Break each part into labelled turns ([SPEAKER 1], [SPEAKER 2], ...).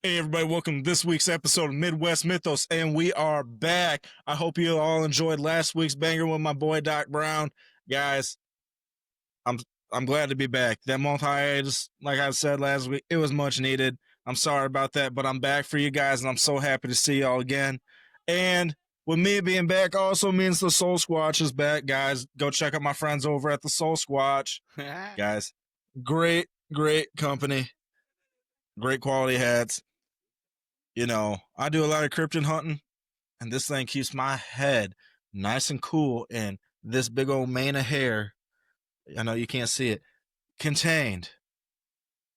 [SPEAKER 1] Hey everybody, welcome to this week's episode of Midwest Mythos, and we are back. I hope you all enjoyed last week's banger with my boy Doc Brown. Guys, I'm I'm glad to be back. That month hiatus, like I said last week, it was much needed. I'm sorry about that, but I'm back for you guys, and I'm so happy to see y'all again. And with me being back also means the Soul Squatch is back, guys. Go check out my friends over at the Soul Squatch. Guys, great company, great quality hats. I do a lot of cryptid hunting, and this thing keeps my head nice and cool, and this big old mane of hair, I know you can't see it, contained.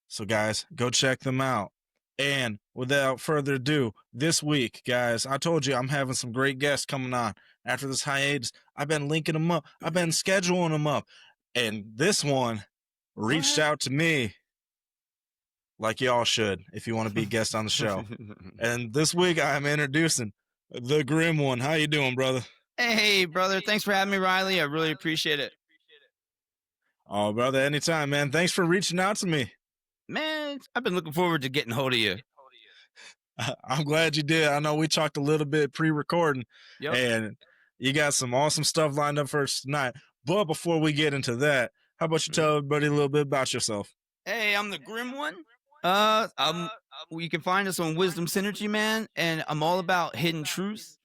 [SPEAKER 1] So, guys, go check them out. And without further ado, this week, guys, I told you I'm having some great guests coming on after this hiatus. I've been linking them up, I've been scheduling them up, and this one reached out to me like y'all should if you want to be a guest on the show. And this week I'm introducing the Grimm One. How you doing, brother?
[SPEAKER 2] Hey, brother. Thanks for having me, Riley. I really appreciate it.
[SPEAKER 1] Oh, brother, anytime, man. Thanks for reaching out to me.
[SPEAKER 2] Man, I've been looking forward to getting hold of you.
[SPEAKER 1] I'm glad you did. I know we talked a little bit pre-recording,
[SPEAKER 2] Yep.
[SPEAKER 1] and you got some awesome stuff lined up for us tonight. But before we get into that, how about you tell everybody a little bit about yourself?
[SPEAKER 2] Hey, I'm the Grimm One. You can find us on Wisdom Synergy, man, and I'm all about hidden truth.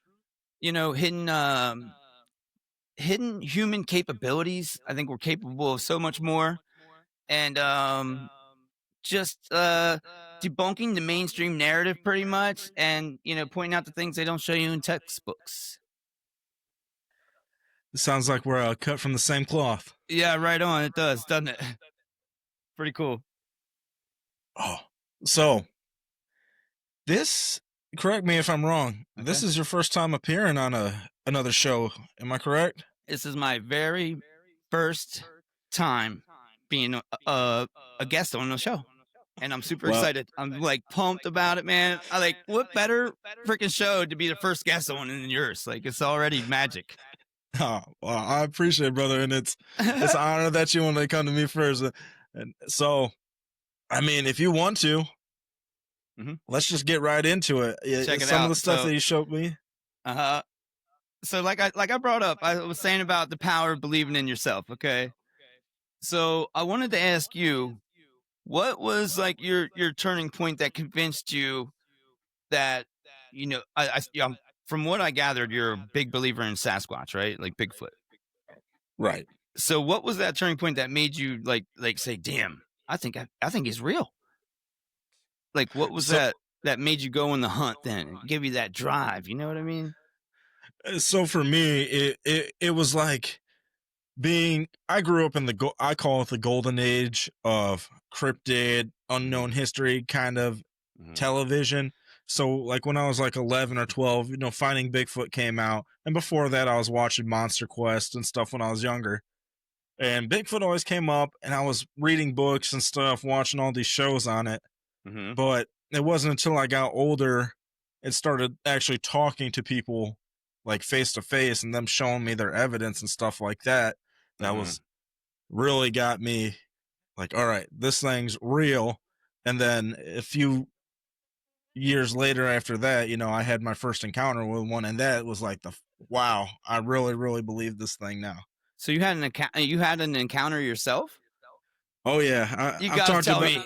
[SPEAKER 2] Hidden human capabilities. I think we're capable of so much more, and just debunking the mainstream narrative, pretty much, and pointing out the things they don't show you in textbooks.
[SPEAKER 1] It sounds like we're cut from the same cloth.
[SPEAKER 2] Yeah, right on. It does, doesn't it? Pretty cool.
[SPEAKER 1] Oh, so this, correct me if I'm wrong,
[SPEAKER 2] Okay.
[SPEAKER 1] this is your first time appearing on another show. Am I correct?
[SPEAKER 2] This is my very first time being a guest on the show, and I'm super excited. I'm like pumped about it, man. I like, what better freaking show to be the first guest on than yours? Like, it's already magic.
[SPEAKER 1] Oh, well, I appreciate it, brother, and it's an honor that you want to come to me first. And so, I mean, if you want to, let's just get right into it.
[SPEAKER 2] Check it
[SPEAKER 1] Some
[SPEAKER 2] out.
[SPEAKER 1] of the stuff that you showed me.
[SPEAKER 2] So like I brought up, I was saying about the power of believing in yourself. Okay. So I wanted to ask you, what was like your turning point that convinced you that from what I gathered, you're a big believer in Sasquatch, right? Like Bigfoot.
[SPEAKER 1] Right.
[SPEAKER 2] So what was that turning point that made you like say, "Damn, I think he's real." Like, what was that made you go on the hunt then and give you that drive? You know what I mean?
[SPEAKER 1] So for me, it was like I grew up in I call it the golden age of cryptid, unknown history kind of television. So like when I was like 11 or 12, Finding Bigfoot came out. And before that, I was watching Monster Quest and stuff when I was younger. And Bigfoot always came up, and I was reading books and stuff, watching all these shows on it. But it wasn't until I got older and started actually talking to people like face to face and them showing me their evidence and stuff like that was really got me like, all right, this thing's real. And then a few years later after that, I had my first encounter with one, and that was like wow, I really believe this thing now.
[SPEAKER 2] So you had an encounter yourself?
[SPEAKER 1] Oh yeah,
[SPEAKER 2] You
[SPEAKER 1] I've
[SPEAKER 2] gotta
[SPEAKER 1] talked
[SPEAKER 2] tell
[SPEAKER 1] about.
[SPEAKER 2] me.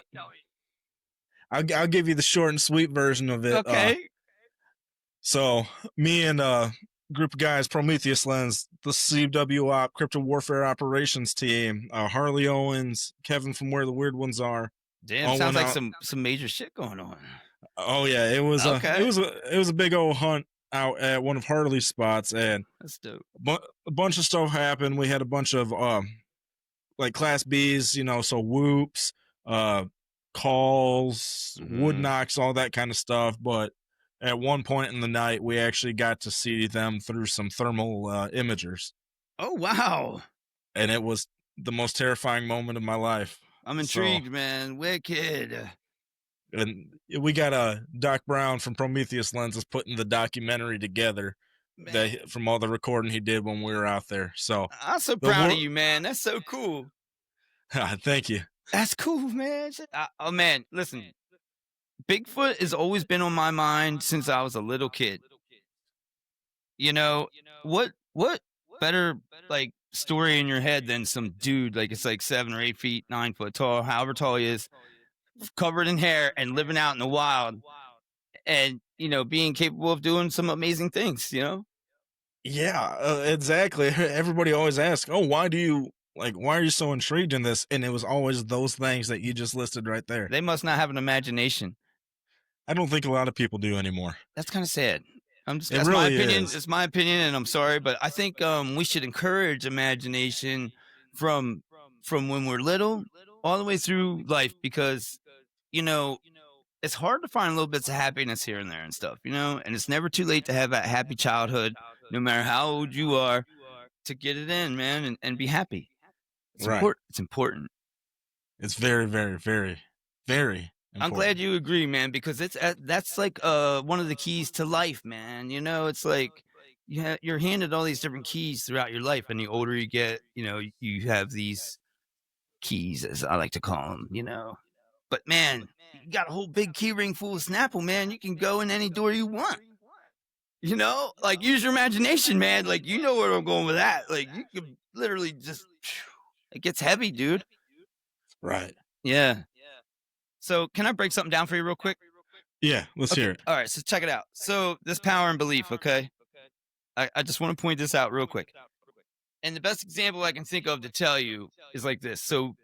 [SPEAKER 1] I'll give you the short and sweet version of it.
[SPEAKER 2] Okay.
[SPEAKER 1] So me and a group of guys, Prometheus Lens, the CWOP Crypto Warfare Operations Team, Harley Owens, Kevin from Where the Weird Ones Are.
[SPEAKER 2] Damn, sounds like some major shit going on.
[SPEAKER 1] Oh yeah, it was
[SPEAKER 2] okay.
[SPEAKER 1] It was a big old hunt out at one of Harley's spots, and
[SPEAKER 2] that's dope.
[SPEAKER 1] A bunch of stuff happened. We had a bunch of like Class Bs, so whoops, calls, wood knocks, all that kind of stuff. But at one point in the night, we actually got to see them through some thermal imagers.
[SPEAKER 2] Oh wow!
[SPEAKER 1] And it was the most terrifying moment of my life.
[SPEAKER 2] I'm intrigued, man. Wicked.
[SPEAKER 1] And we got Doc Brown from Prometheus Lenses putting the documentary together from all the recording he did when we were out there. So
[SPEAKER 2] I'm so proud of you, man. That's so cool.
[SPEAKER 1] Thank you.
[SPEAKER 2] That's cool, man. Oh man, listen. Bigfoot has always been on my mind since I was a little kid. You know, what better like story in your head than some dude like it's like 7 or 8 feet, 9 foot tall, however tall he is, covered in hair and living out in the wild and being capable of doing some amazing things,
[SPEAKER 1] Yeah, exactly. Everybody always asks, "Oh, why are you so intrigued in this?" And it was always those things that you just listed right there.
[SPEAKER 2] They must not have an imagination.
[SPEAKER 1] I don't think a lot of people do anymore.
[SPEAKER 2] That's kind of sad.
[SPEAKER 1] It
[SPEAKER 2] That's my
[SPEAKER 1] really
[SPEAKER 2] opinion.
[SPEAKER 1] is.
[SPEAKER 2] It's my opinion, and I'm sorry, but I think we should encourage imagination from from when we're little all the way through life because you know it's hard to find little bits of happiness here and there and stuff, and it's never too late to have that happy childhood, no matter how old you are, to get it in, man, and be happy. It's
[SPEAKER 1] Right.
[SPEAKER 2] important. It's important.
[SPEAKER 1] It's very, very, very, very
[SPEAKER 2] I'm
[SPEAKER 1] important.
[SPEAKER 2] glad you agree, man, because that's like one of the keys to life, man. It's like you're handed all these different keys throughout your life, and the older you get, you have these keys, as I like to call them, But man, you got a whole big key ring full of Snapple, man. You can go in any door you want. Like use your imagination, man. Like you know where I'm going with that. Like you could literally just, it gets heavy, dude.
[SPEAKER 1] Right.
[SPEAKER 2] Yeah. So can I break something down for you real quick?
[SPEAKER 1] Yeah, let's hear it.
[SPEAKER 2] All right, so check it out. So this power and belief, okay? I just want to point this out real quick. And the best example I can think of to tell you is like this. So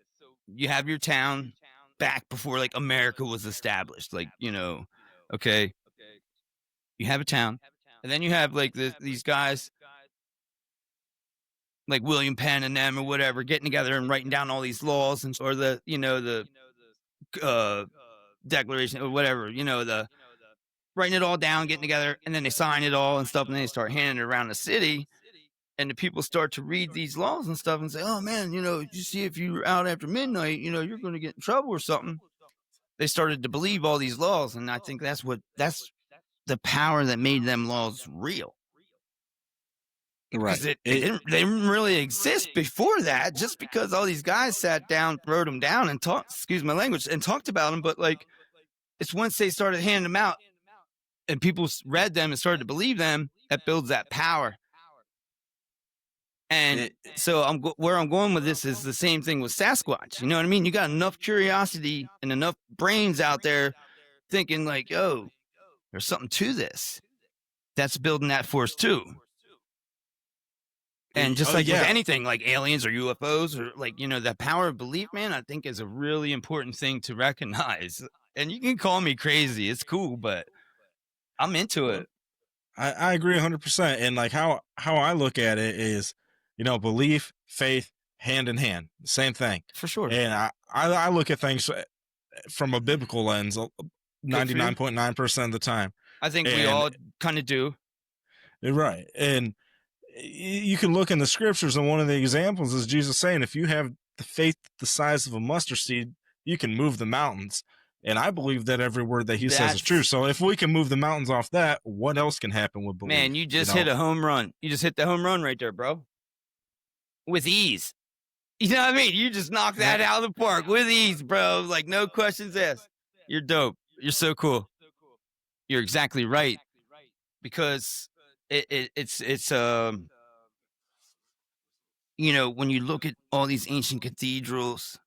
[SPEAKER 2] you have your town back before like America was established, like, okay. You have a town, and then you have like these guys like William Penn and them or whatever getting together and writing down all these laws or the declaration or whatever, the writing it all down, getting together, and then they sign it all and stuff, and then they start handing it around the city, and the people start to read these laws and stuff and say, "Oh man, you see if you're out after midnight, you're going to get in trouble or something." They started to believe all these laws, and I think that's the power that made them laws real.
[SPEAKER 1] Right.
[SPEAKER 2] They didn't really exist before that, just because all these guys sat down, wrote them down, and talked. Excuse my language, and talked about them. But like, it's once they started handing them out, and people read them and started to believe them, that builds that power. And so where I'm going with this is the same thing with Sasquatch. You know what I mean? You got enough curiosity and enough brains out there thinking like, "Oh, there's something to this." That's building that force too. And just with anything like aliens or UFOs or like, the power of belief, man, I think is a really important thing to recognize. And you can call me crazy. It's cool, but I'm into it.
[SPEAKER 1] I agree 100%. And like how I look at it is, belief, faith, hand in hand, same thing.
[SPEAKER 2] For sure.
[SPEAKER 1] And I look at things from a biblical lens 99.9% of the time.
[SPEAKER 2] I think we all kind of do.
[SPEAKER 1] Right. And you can look in the scriptures, and one of the examples is Jesus saying, if you have the faith the size of a mustard seed, you can move the mountains. And I believe that every word that he says is true. So if we can move the mountains off that, what else can happen with belief?
[SPEAKER 2] Man, you just hit a home run. You just hit the home run right there, bro. With ease. You know what I mean? You just knocked that out of the park with ease, bro. Like no questions asked. You're dope. You're so cool. You're exactly right. Because it's when you look at all these ancient cathedrals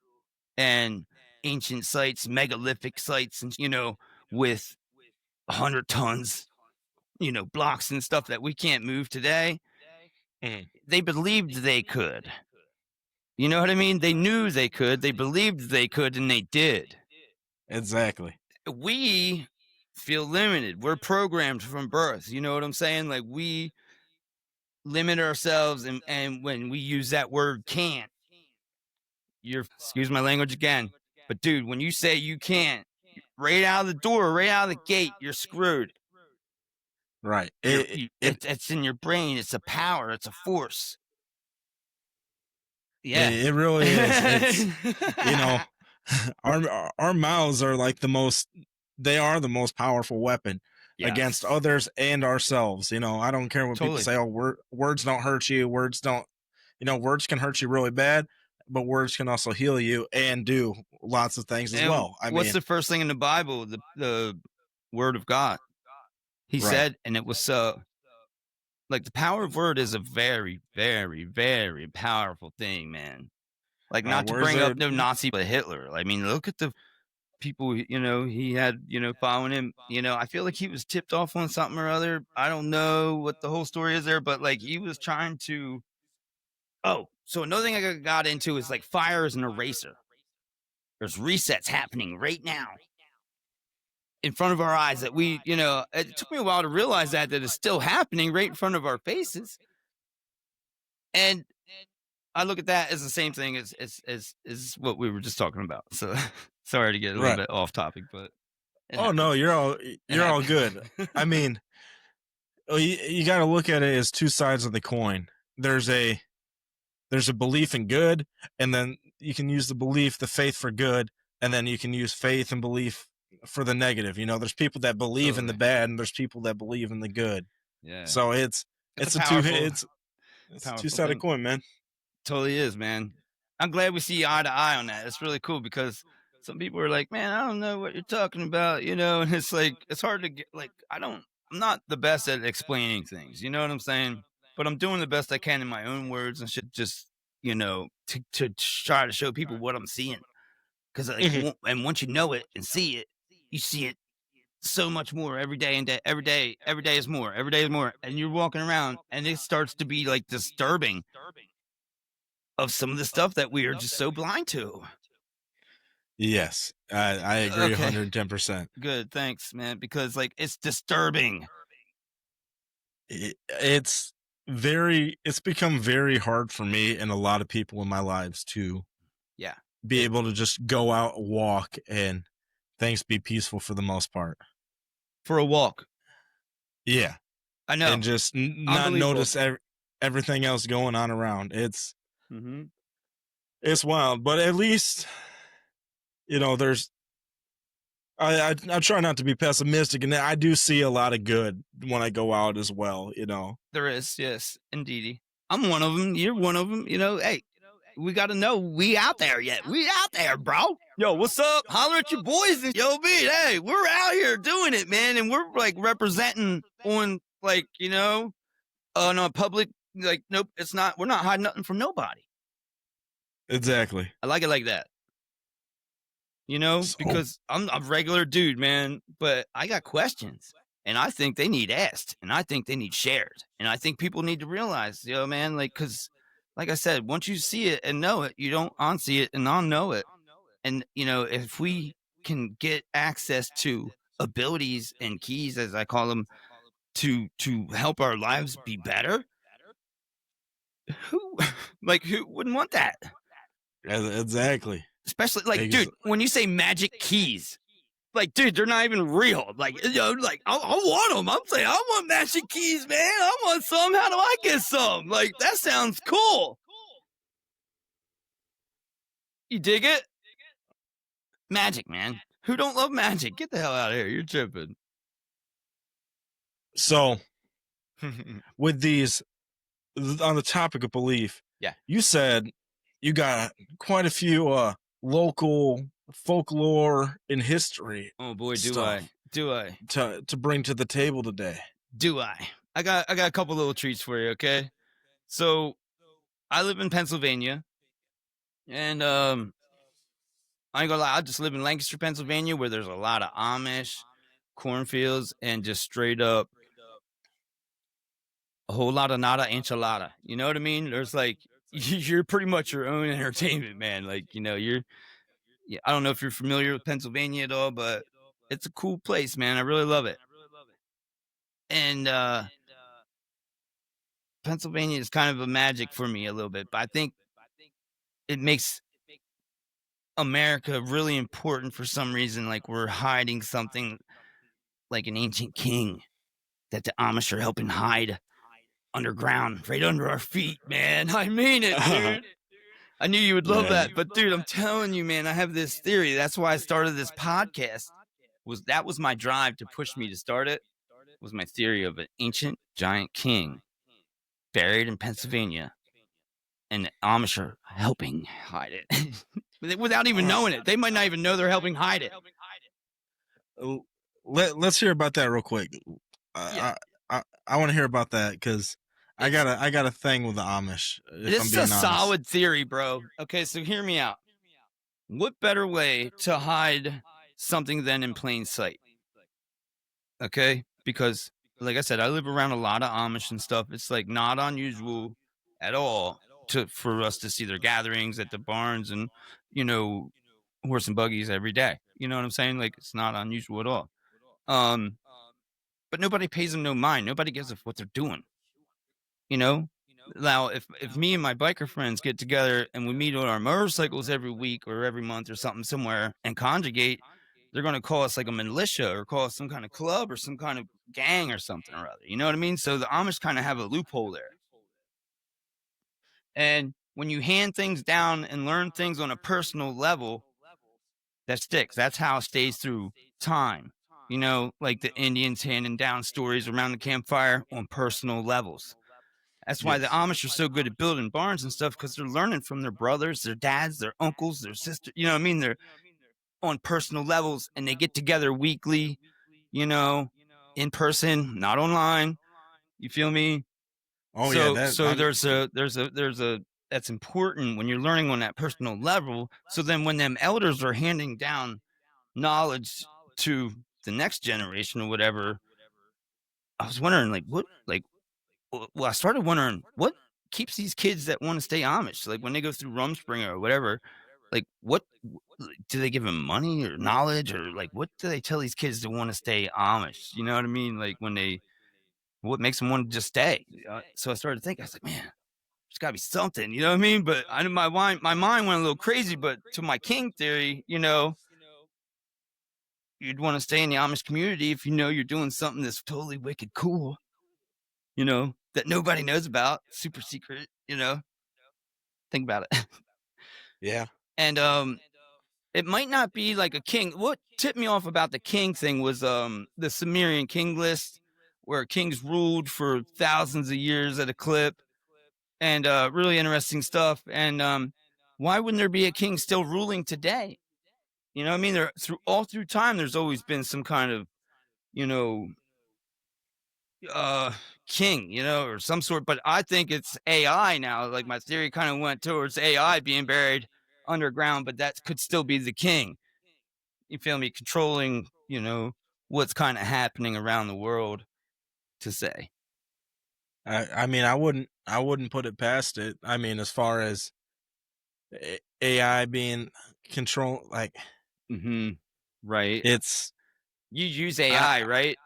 [SPEAKER 2] and ancient sites, megalithic sites, and with 100 tons, blocks and stuff that we can't move today, they believed they could. You know what I mean? They knew they could, they believed they could, and they did.
[SPEAKER 1] Exactly.
[SPEAKER 2] We feel limited. We're programmed from birth. You know what I'm saying? Like we limit ourselves, and when we use that word can't, excuse my language again, but dude, when you say you can't, right out of the door, right out of the gate, you're screwed.
[SPEAKER 1] Right.
[SPEAKER 2] It's in your brain. It's a power. It's a force. Yeah,
[SPEAKER 1] it really is. It's, our mouths are like they are the most powerful weapon against others and ourselves. I don't care what people say. Oh, words don't hurt you. Words can hurt you really bad. but words can also heal you and do lots of things as
[SPEAKER 2] And
[SPEAKER 1] well. I
[SPEAKER 2] what's
[SPEAKER 1] mean,
[SPEAKER 2] the first thing in the Bible? The word of God. He
[SPEAKER 1] right.
[SPEAKER 2] said, and it was so. Like, the power of word is a very, very, very powerful thing, man. Like, not to
[SPEAKER 1] Words
[SPEAKER 2] bring
[SPEAKER 1] are
[SPEAKER 2] up no Nazi, but Hitler. I mean, look at the people, he had, following him. I feel like he was tipped off on something or other. I don't know what the whole story is there, but like he was trying to. Oh, so another thing I got into is like fire is an eraser. There's resets happening right now in front of our eyes that it took me a while to realize that it's still happening right in front of our faces. And I look at that as the same thing as what we were just talking about. So sorry to get a little
[SPEAKER 1] right.
[SPEAKER 2] bit off topic, but it
[SPEAKER 1] Oh no,
[SPEAKER 2] happens.
[SPEAKER 1] you're all good. I mean, you got to look at it as two sides of the coin. There's a belief in good, and then you can use the faith for good, and then you can use faith and belief for the negative. There's people that believe in the
[SPEAKER 2] Totally.
[SPEAKER 1] bad, and there's people that believe in the good.
[SPEAKER 2] Yeah.
[SPEAKER 1] So it's
[SPEAKER 2] It's a
[SPEAKER 1] a two
[SPEAKER 2] powerful,
[SPEAKER 1] it's a
[SPEAKER 2] powerful
[SPEAKER 1] two-sided
[SPEAKER 2] thing.
[SPEAKER 1] coin, man.
[SPEAKER 2] Totally is, man. I'm glad we see eye to eye on that. It's really cool because some people are like, man, I don't know what you're talking about, and it's like, it's hard to get, like, I'm not the best at explaining things, you know what I'm saying? But I'm doing the best I can in my own words and shit, just, to try to show people what I'm seeing. Cause like,
[SPEAKER 1] Mhm.
[SPEAKER 2] and once you know it and see it, you see it so much more every day and every day is more, every day is more. And you're walking around and it starts to be like disturbing of some of the stuff that we are just so blind to.
[SPEAKER 1] Yes, I agree
[SPEAKER 2] Okay,
[SPEAKER 1] 110%.
[SPEAKER 2] good, thanks, man, because, like, it's disturbing.
[SPEAKER 1] It's it's become very hard for me and a lot of people in my lives to
[SPEAKER 2] Yeah,
[SPEAKER 1] be
[SPEAKER 2] it
[SPEAKER 1] able to just go out, walk, and things be peaceful for the most part.
[SPEAKER 2] for a walk.
[SPEAKER 1] Yeah,
[SPEAKER 2] I know,
[SPEAKER 1] and just not
[SPEAKER 2] unbelievable.
[SPEAKER 1] notice everything else going on around.
[SPEAKER 2] Mhm.
[SPEAKER 1] It's wild, but at least there's I try not to be pessimistic, and I do see a lot of good when I go out as well.
[SPEAKER 2] There is, yes, indeedy. I'm one of them, you're one of them, hey, we gotta know we out there yet. We out there, bro. Yo, what's up? Holler at your boys and yo, beat. Hey, we're out here doing it, man, and we're, like, representing on, like, on a public, like, nope, it's not, we're not hiding nothing from nobody.
[SPEAKER 1] Exactly.
[SPEAKER 2] I like it like that.
[SPEAKER 1] So
[SPEAKER 2] Because I'm a regular dude, man, but I got questions and I think they need asked and I think they need shared. And I think people need to realize, man, like, cause like I said, once you see it and know it, you don't unsee it and unknow it. And, if we can get access to abilities and keys, as I call them, to help our lives be better, who, like, who wouldn't want that?
[SPEAKER 1] exactly.
[SPEAKER 2] Especially, like, dude, when you say magic keys, like, dude, they're not even real. Like, like, I want them. I'm saying, I want magic keys, man. I want some. How do I get some? Like, that sounds cool. You dig it? Magic, man. Who don't love magic? Get the hell out of here. You're tripping.
[SPEAKER 1] So with these, on the topic of belief,
[SPEAKER 2] Yeah.
[SPEAKER 1] you said you got quite a few local folklore and history
[SPEAKER 2] Oh boy, do
[SPEAKER 1] stuff
[SPEAKER 2] I? Do I?
[SPEAKER 1] to bring to the table today.
[SPEAKER 2] Do I? I got a couple little treats for you. Okay. So I live in Pennsylvania, and I ain't gonna lie, I just live in Lancaster, Pennsylvania, where there's a lot of Amish cornfields and just straight up a whole lot of nada enchilada. You know what I mean? There's like you're pretty much your own entertainment, man. Like, yeah, I don't know if you're familiar with Pennsylvania at all, but it's a cool place, man. I really love it. And Pennsylvania is kind of a magic for me a little bit, but I think it makes America really important for some reason. Like, we're hiding something like an ancient king that the Amish are helping hide underground, right under our feet, man. I mean it, dude. I knew you would love
[SPEAKER 1] Yeah.
[SPEAKER 2] that, but dude, I'm telling you, man, I have this theory. That's why I started this podcast. That was my drive to push me to start it. Was my theory of an ancient giant king buried in Pennsylvania, and the Amish are helping hide it without even knowing it. They might not even know they're helping hide it.
[SPEAKER 1] Let's hear about that real quick.
[SPEAKER 2] Yeah.
[SPEAKER 1] I want to hear about that because I got a thing with the Amish. If I'm
[SPEAKER 2] This is a
[SPEAKER 1] being honest,
[SPEAKER 2] solid theory, bro. Okay, so hear me out. What better way to hide something than in plain sight? Okay, because like I said, I live around a lot of Amish and stuff. It's like not unusual at all for us to see their gatherings at the barns and you know horse and buggies every day. You know what I'm saying? Like it's not unusual at all. Um, but nobody pays them no mind. Nobody gives a what they're doing. You know. Now, if me and my biker friends get together and we meet on our motorcycles every week or every month or something somewhere and conjugate, they're going to call us like a militia or call us some kind of club or some kind of gang or something or other. You know what I mean? So the Amish kind of have a loophole there. And when you hand things down and learn things on a personal level, that sticks. That's how it stays through time. You know, like the Indians handing down stories around the campfire on personal levels. That's why the
[SPEAKER 1] yes.
[SPEAKER 2] Amish are so good at building barns and stuff because they're learning from their brothers, their dads, their uncles, their sisters. You know what I mean? They're on personal levels and they get together weekly, you know, in person, not online. You feel me?
[SPEAKER 1] Oh yeah,
[SPEAKER 2] So there's a that's important when you're learning on that personal level. So then when them elders are handing down knowledge to the next generation or whatever, I was wondering well, I started wondering what keeps these kids that want to stay Amish, like when they go through Rumspringa or whatever, like do they give them money or knowledge or like what do they tell these kids to want to stay Amish? You know what I mean? Like what makes them want to just stay? So I started thinking, I was like, man, there's got to be something. You know what I mean? But I my mind went a little crazy. But to my king theory, you know, you'd want to stay in the Amish community if you know you're doing something that's totally wicked cool. You know, that nobody knows about, super secret, you know? Think about it.
[SPEAKER 1] yeah.
[SPEAKER 2] And it might not be like a king. What tipped me off about the king thing was the Sumerian king list where kings ruled for thousands of years at a clip and really interesting stuff. And why wouldn't there be a king still ruling today? You know what I mean? There through time there's always been some kind of, you know, king, you know, or some sort, but I think it's AI now. Like my theory kind of went towards AI being buried underground, but that could still be the king. You feel me? Controlling, you know, what's kind of happening around the world to say.
[SPEAKER 1] I mean, I wouldn't put it past it. I mean, as far as AI being control, like
[SPEAKER 2] Mm-hmm. Right.
[SPEAKER 1] it's,
[SPEAKER 2] You use
[SPEAKER 1] I,
[SPEAKER 2] AI, right?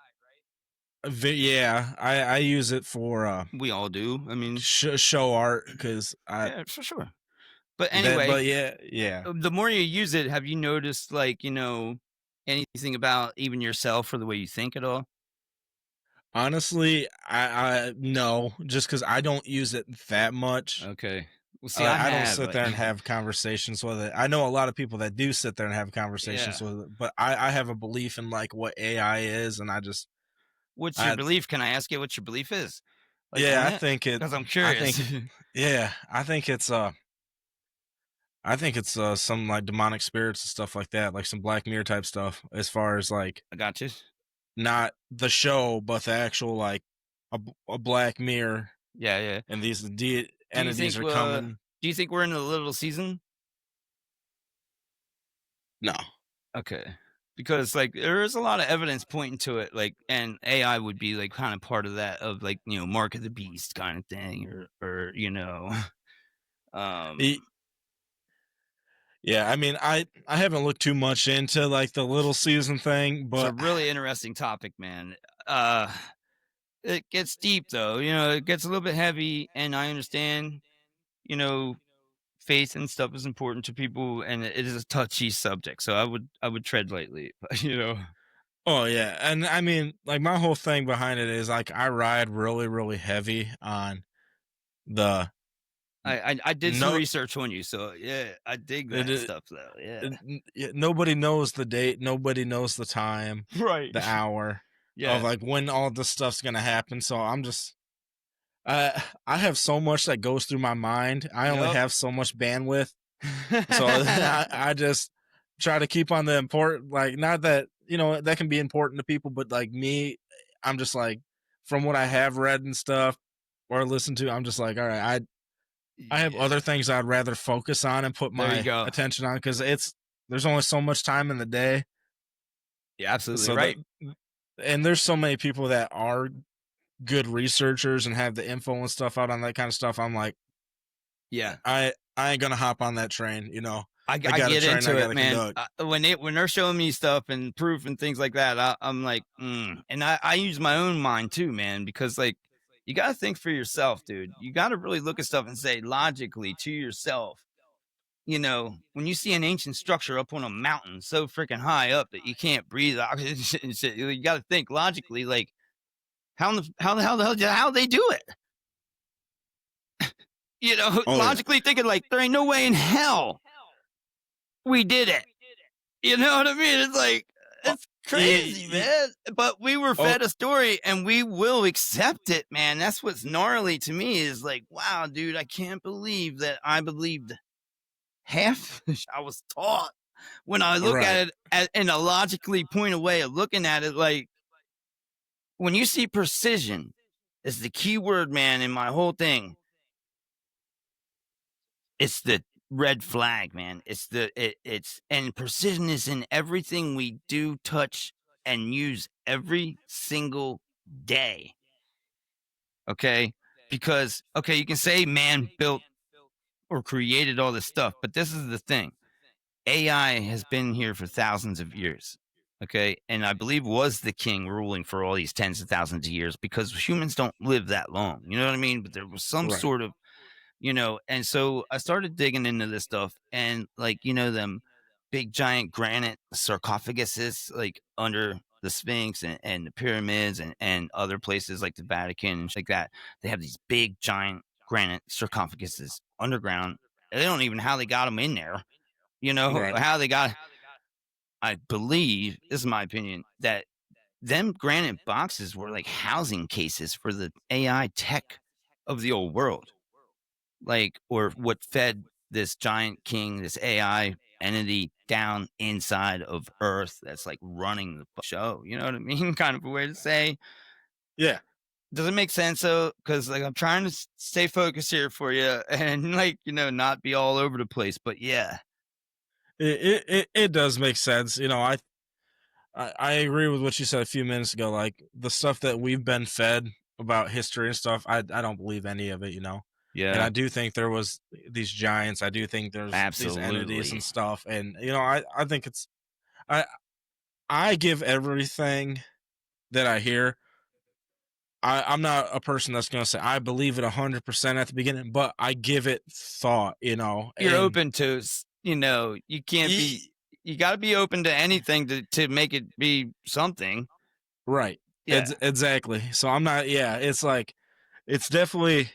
[SPEAKER 1] yeah, I use it for
[SPEAKER 2] We all do. I mean,
[SPEAKER 1] show art because I
[SPEAKER 2] yeah, for sure. But
[SPEAKER 1] that,
[SPEAKER 2] anyway,
[SPEAKER 1] but yeah.
[SPEAKER 2] the more you use it, have you noticed like, you know, anything about even yourself or the way you think at all?
[SPEAKER 1] Honestly, I no, just because I don't use it that much.
[SPEAKER 2] Okay. Well, see, I
[SPEAKER 1] I don't
[SPEAKER 2] have
[SPEAKER 1] sit
[SPEAKER 2] like,
[SPEAKER 1] there and have conversations with it. I know a lot of people that do sit there and have
[SPEAKER 2] yeah.
[SPEAKER 1] conversations with it, but I have a belief in like what AI is, and
[SPEAKER 2] What's your
[SPEAKER 1] I
[SPEAKER 2] belief? Can I ask you what your belief is? Like
[SPEAKER 1] yeah,
[SPEAKER 2] on
[SPEAKER 1] I
[SPEAKER 2] it?
[SPEAKER 1] think it,
[SPEAKER 2] Because I'm
[SPEAKER 1] I
[SPEAKER 2] curious.
[SPEAKER 1] think yeah, I think it's some like demonic spirits and stuff like that, like some Black Mirror type stuff. As far as like
[SPEAKER 2] I got you.
[SPEAKER 1] not the show, but the actual like a Black Mirror,
[SPEAKER 2] Yeah, yeah.
[SPEAKER 1] and these
[SPEAKER 2] Do you
[SPEAKER 1] entities
[SPEAKER 2] think
[SPEAKER 1] are coming.
[SPEAKER 2] do you think we're in a little season?
[SPEAKER 1] No,
[SPEAKER 2] Okay. Because like there is a lot of evidence pointing to it, like and AI would be like kind of part of that of like, you know, mark of the beast kind of thing or you know.
[SPEAKER 1] E-
[SPEAKER 2] Um
[SPEAKER 1] yeah. I mean, I haven't looked too much into like the little season thing,
[SPEAKER 2] it's a
[SPEAKER 1] but
[SPEAKER 2] really interesting topic, man. Uh it gets deep though, you know, it gets a little bit heavy and I understand, you know, faith and stuff is important to people and it is a touchy subject. So I would tread lightly, you know.
[SPEAKER 1] oh yeah, and I mean, like my whole thing behind it is like I ride really, really heavy on the
[SPEAKER 2] I did some
[SPEAKER 1] no.
[SPEAKER 2] research on you, so yeah, I dig that
[SPEAKER 1] It,
[SPEAKER 2] stuff though. Yeah.
[SPEAKER 1] nobody knows the date, nobody knows the time,
[SPEAKER 2] Right.
[SPEAKER 1] the hour of
[SPEAKER 2] Yeah.
[SPEAKER 1] like when all this stuff's gonna happen. So I'm just I have so much that goes through my mind. I only
[SPEAKER 2] Yep.
[SPEAKER 1] have so much bandwidth, so I just try to keep on the important. Like, not that that can be important to people, but like me, I'm just like, from what I have read and stuff or listened to, I'm just like, all right, I have
[SPEAKER 2] Yeah.
[SPEAKER 1] other things I'd rather focus on and put
[SPEAKER 2] There you
[SPEAKER 1] my
[SPEAKER 2] go.
[SPEAKER 1] attention on because there's only so much time in the day.
[SPEAKER 2] You're absolutely
[SPEAKER 1] So that
[SPEAKER 2] right.
[SPEAKER 1] and there's so many people that are good researchers and have the info and stuff out on that kind of stuff. I'm like,
[SPEAKER 2] Yeah.
[SPEAKER 1] I ain't gonna hop on that train. I
[SPEAKER 2] I
[SPEAKER 1] got a
[SPEAKER 2] get
[SPEAKER 1] train I
[SPEAKER 2] into it,
[SPEAKER 1] gotta
[SPEAKER 2] man.
[SPEAKER 1] conduct.
[SPEAKER 2] When they're showing me stuff and proof and things like that, I'm like, and I use my own mind too, man, because like you got to think for yourself, dude. You got to really look at stuff and say logically to yourself. When you see an ancient structure up on a mountain so freaking high up that you can't breathe oxygen and shit, you got to think logically, like how they do it?
[SPEAKER 1] Oh yeah,
[SPEAKER 2] Logically thinking like there ain't no way in hell we did it. You know what I mean? It's like
[SPEAKER 1] oh,
[SPEAKER 2] it's crazy,
[SPEAKER 1] yeah,
[SPEAKER 2] man. But we were
[SPEAKER 1] oh
[SPEAKER 2] fed a story and we will accept it, man. That's what's gnarly to me is like, wow, dude, I can't believe that I believed half I was taught. When I look
[SPEAKER 1] right,
[SPEAKER 2] at it in a logically point of way of looking at it, like when you see precision is the key word, man, in my whole thing. It's the red flag, man. It's and precision is in everything we do, touch, and use every single day. Okay? Because okay, you can say man built or created all this stuff, but this is the thing. AI has been here for thousands of years. Okay? And I believe was the king ruling for all these tens of thousands of years because humans don't live that long. You know what I mean? But there was some
[SPEAKER 1] right,
[SPEAKER 2] sort of and so I started digging into this stuff and like them big giant granite sarcophaguses like under the sphinx and the pyramids and other places like the Vatican and shit like that. They have these big giant granite sarcophaguses underground. They don't even know how they got them in there,
[SPEAKER 1] right.
[SPEAKER 2] how they got. I believe this is my opinion that them granite boxes were like housing cases for the AI tech of the old world, like, or what fed this giant king, this AI entity down inside of Earth that's like running the show. You know what I mean? Kind of a way to say.
[SPEAKER 1] Yeah,
[SPEAKER 2] Does it make sense though? Because like I'm trying to stay focused here for you and like not be all over the place. But yeah,
[SPEAKER 1] it does make sense. I agree with what you said a few minutes ago. Like the stuff that we've been fed about history and stuff, I don't believe any of it. And
[SPEAKER 2] yeah,
[SPEAKER 1] I do think there was these giants. I do think there's these entities and
[SPEAKER 2] absolutely.
[SPEAKER 1] stuff. And I think I I give everything that I hear. I'm not a person that's gonna say I believe it 100% at the beginning, but I give it thought.
[SPEAKER 2] You're
[SPEAKER 1] And
[SPEAKER 2] open to, you can't be.
[SPEAKER 1] e-
[SPEAKER 2] You got to be open to anything to make it be something.
[SPEAKER 1] right,
[SPEAKER 2] Yeah.
[SPEAKER 1] exactly. So I'm not. Yeah, it's like it's definitely.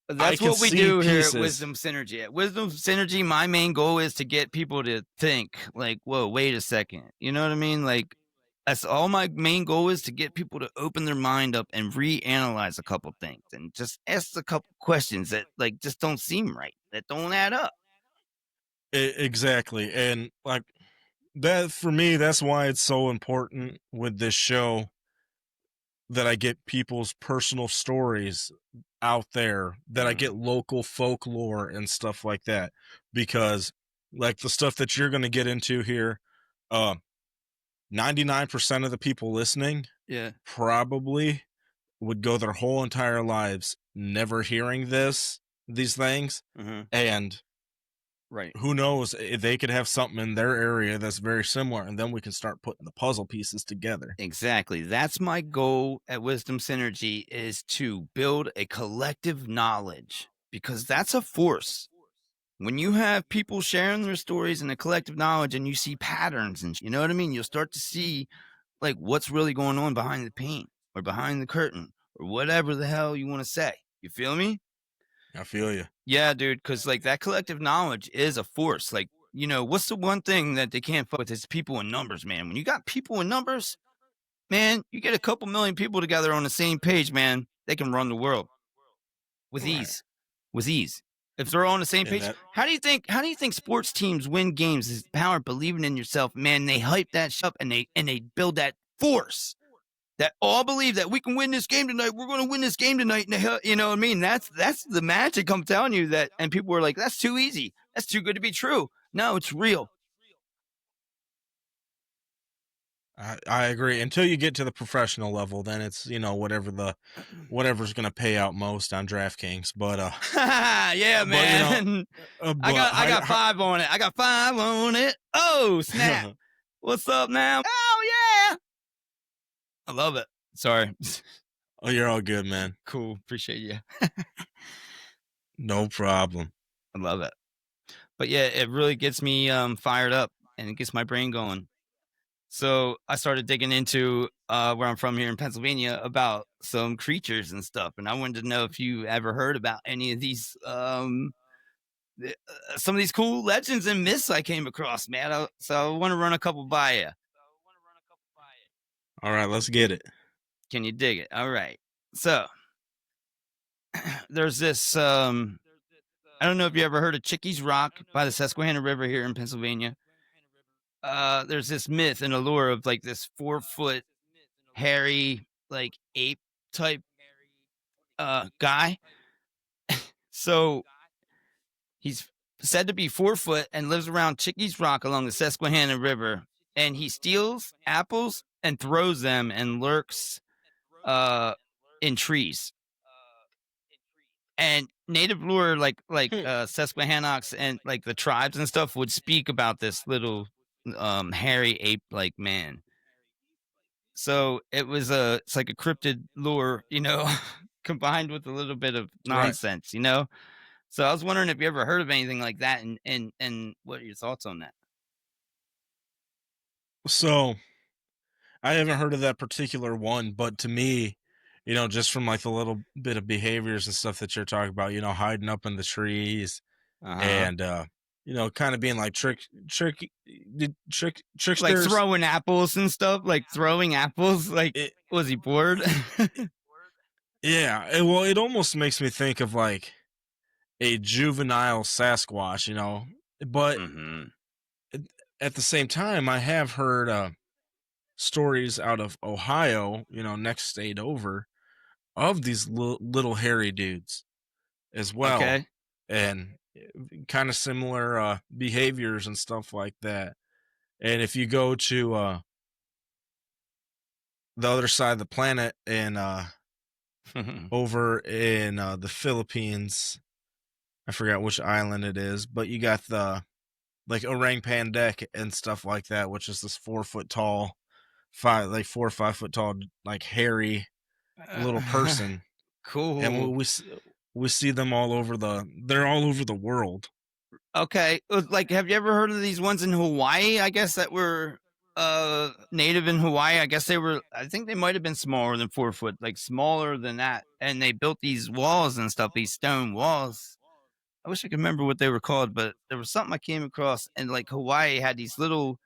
[SPEAKER 1] I
[SPEAKER 2] That's
[SPEAKER 1] can
[SPEAKER 2] what we
[SPEAKER 1] see
[SPEAKER 2] do here at
[SPEAKER 1] pieces.
[SPEAKER 2] Wisdom Synergy. At Wisdom Synergy, my main goal is to get people to think, like, whoa, wait a second. You know what I mean? Like, that's all my main goal is to get people to open their mind up and reanalyze a couple things and just ask a couple questions that, like, just don't seem right, that don't add up.
[SPEAKER 1] Exactly, and like that for me, that's why it's so important with this show that I get people's personal stories out there, that I
[SPEAKER 2] Mm,
[SPEAKER 1] get local folklore and stuff like that. Because like the stuff that you're gonna get into here, uh 99% of the people listening
[SPEAKER 2] yeah.
[SPEAKER 1] probably would go their whole entire lives never hearing these things.
[SPEAKER 2] Hmm.
[SPEAKER 1] And
[SPEAKER 2] Right.
[SPEAKER 1] who knows, they could have something in their area that's very similar, and then we can start putting the puzzle pieces together.
[SPEAKER 2] Exactly. That's my goal at Wisdom Synergy is to build a collective knowledge because that's a force. When you have people sharing their stories and a collective knowledge and you see patterns and you know what I mean, you'll start to see like what's really going on behind the paint or behind the curtain or whatever the hell you want to say. You feel me?
[SPEAKER 1] I feel you.
[SPEAKER 2] Yeah, dude, cuz like that collective knowledge is a force. Like, what's the one thing that they can't fuck with is people in numbers, man. When you got people in numbers, man, you get a couple million people together on the same page, man. they can run the world with
[SPEAKER 1] Right.
[SPEAKER 2] ease, with ease. If they're all on the same
[SPEAKER 1] And
[SPEAKER 2] page,
[SPEAKER 1] that
[SPEAKER 2] how do you think sports teams win games? Is the power of believing in yourself, man. They hype that shit up, and they build that force that all believe that we can win this game tonight. We're going to win this game tonight. And you know what I mean? That's the magic. I'm telling you that. And people were like, "That's too easy. That's too good to be true." No, it's real.
[SPEAKER 1] I agree. Until you get to the professional level, then it's, whatever's gonna pay out most on DraftKings.
[SPEAKER 2] Yeah,
[SPEAKER 1] But
[SPEAKER 2] man. I
[SPEAKER 1] but
[SPEAKER 2] got I
[SPEAKER 1] hi,
[SPEAKER 2] got 5 on it. I got 5 on it. Oh, snap.
[SPEAKER 1] hi,
[SPEAKER 2] What's up now? Oh yeah. I love it. Sorry.
[SPEAKER 1] oh, you're all good, man.
[SPEAKER 2] Cool. Appreciate you.
[SPEAKER 1] No problem.
[SPEAKER 2] I love it. But yeah, it really gets me fired up and it gets my brain going. So I started digging into where I'm from here in Pennsylvania about some creatures and stuff, and I wanted to know if you ever heard about any of these some of these cool legends and myths I came across, man. So I want to run a couple by you.
[SPEAKER 1] All right, let's get it.
[SPEAKER 2] Can you dig it? All right. So there's this. I don't know if you ever heard of Chickies Rock by the Susquehanna River here in Pennsylvania. There's this myth and allure of like this 4-foot hairy like ape type guy. So he's said to be 4 foot and lives around Chickies Rock along the Susquehanna River. And he steals apples and throws them and lurks in trees. And native lore like Susquehannocks and like the tribes and stuff would speak about this little hairy ape like man. So it's like a cryptid lore, combined with a little bit of
[SPEAKER 1] Right.
[SPEAKER 2] nonsense. So I was wondering if you ever heard of anything like that, and what are your thoughts on that?
[SPEAKER 1] So I haven't heard of that particular one, but to me, just from like the little bit of behaviors and stuff that you're talking about, hiding up in the trees
[SPEAKER 2] Uh-huh.
[SPEAKER 1] and kind of being like
[SPEAKER 2] Like
[SPEAKER 1] tricksters.
[SPEAKER 2] throwing apples and stuff, like throwing apples. Like,
[SPEAKER 1] It,
[SPEAKER 2] was he bored?
[SPEAKER 1] yeah, it almost makes me think of like a juvenile Sasquatch, but
[SPEAKER 2] Mm-hmm.
[SPEAKER 1] at at the same time, I have heard stories out of Ohio, next state over, of these little hairy dudes as well,
[SPEAKER 2] Okay.
[SPEAKER 1] and kind of similar behaviors and stuff like that. And if you go to the other side of the planet and over in the Philippines, I forgot which island it is, but you got the like orang pandek and stuff like that, which is this 4 foot tall, 4 or 5 foot tall, like hairy little person, and
[SPEAKER 2] Cool.
[SPEAKER 1] we see them they're all over the world.
[SPEAKER 2] Okay. Like, have you ever heard of these ones in Hawaii? I guess that were native in Hawaii. I think they might have been smaller than 4 foot, like smaller than that. And they built these walls and stuff, these stone walls. I wish I could remember what they were called, but there was something I came across, and like Hawaii had these little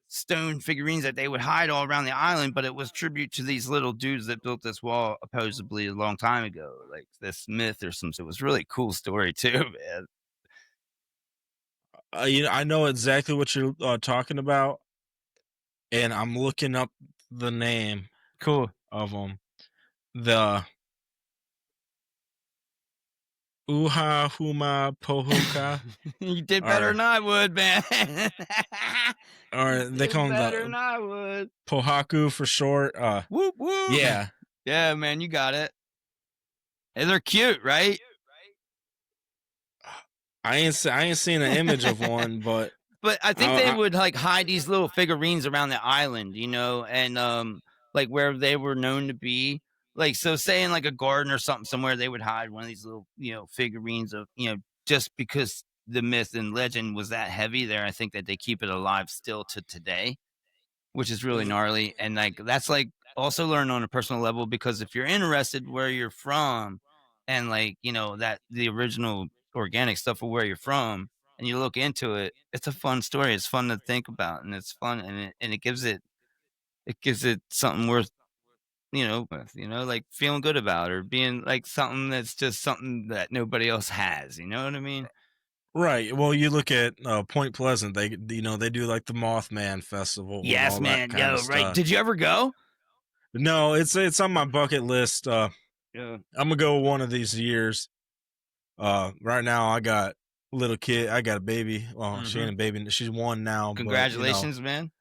[SPEAKER 2] stone figurines that they would hide all around the island, but it was tribute to these little dudes that built this wall supposedly a long time ago, like this myth or something. It was a really cool story too, man.
[SPEAKER 1] I know exactly what you're talking about, and I'm looking up the name
[SPEAKER 2] Cool.
[SPEAKER 1] of them. The Uha Huma Pohuka,
[SPEAKER 2] You did better
[SPEAKER 1] or
[SPEAKER 2] than I would, man. You
[SPEAKER 1] they call
[SPEAKER 2] did
[SPEAKER 1] them
[SPEAKER 2] better
[SPEAKER 1] the
[SPEAKER 2] than I would.
[SPEAKER 1] Pohaku for short.
[SPEAKER 2] Whoop whoop.
[SPEAKER 1] Yeah,
[SPEAKER 2] Yeah, man, you got it. And they're cute, right?
[SPEAKER 1] I ain't seen an image of one, but
[SPEAKER 2] But I think they
[SPEAKER 1] I,
[SPEAKER 2] would like hide these little figurines around the island, and like where they were known to be. Like, so say in like a garden or something somewhere, they would hide one of these little, figurines of, just because the myth and legend was that heavy there. I think that they keep it alive still to today, which is really
[SPEAKER 1] I,
[SPEAKER 2] gnarly. And like that's like also learn on a personal level, because if you're interested where you're from, and like that the original organic stuff of where you're from, and you look into it, it's a fun story. It's fun to think about, and it's fun, and it gives it something worth like feeling good about, or being like something that's just something that nobody else has. You know what I mean?
[SPEAKER 1] Right. Well, you look at Point Pleasant. They do like the Mothman Festival and
[SPEAKER 2] Yes,
[SPEAKER 1] all that
[SPEAKER 2] man.
[SPEAKER 1] kind of
[SPEAKER 2] Yo, right.
[SPEAKER 1] stuff.
[SPEAKER 2] Did you ever go?
[SPEAKER 1] No, it's on my bucket list.
[SPEAKER 2] Yeah.
[SPEAKER 1] I'm gonna go one of these years. Right now I got a little kid. I got a baby. Well, she
[SPEAKER 2] Mm-hmm.
[SPEAKER 1] ain't a baby. She's one now, but
[SPEAKER 2] Congratulations, man.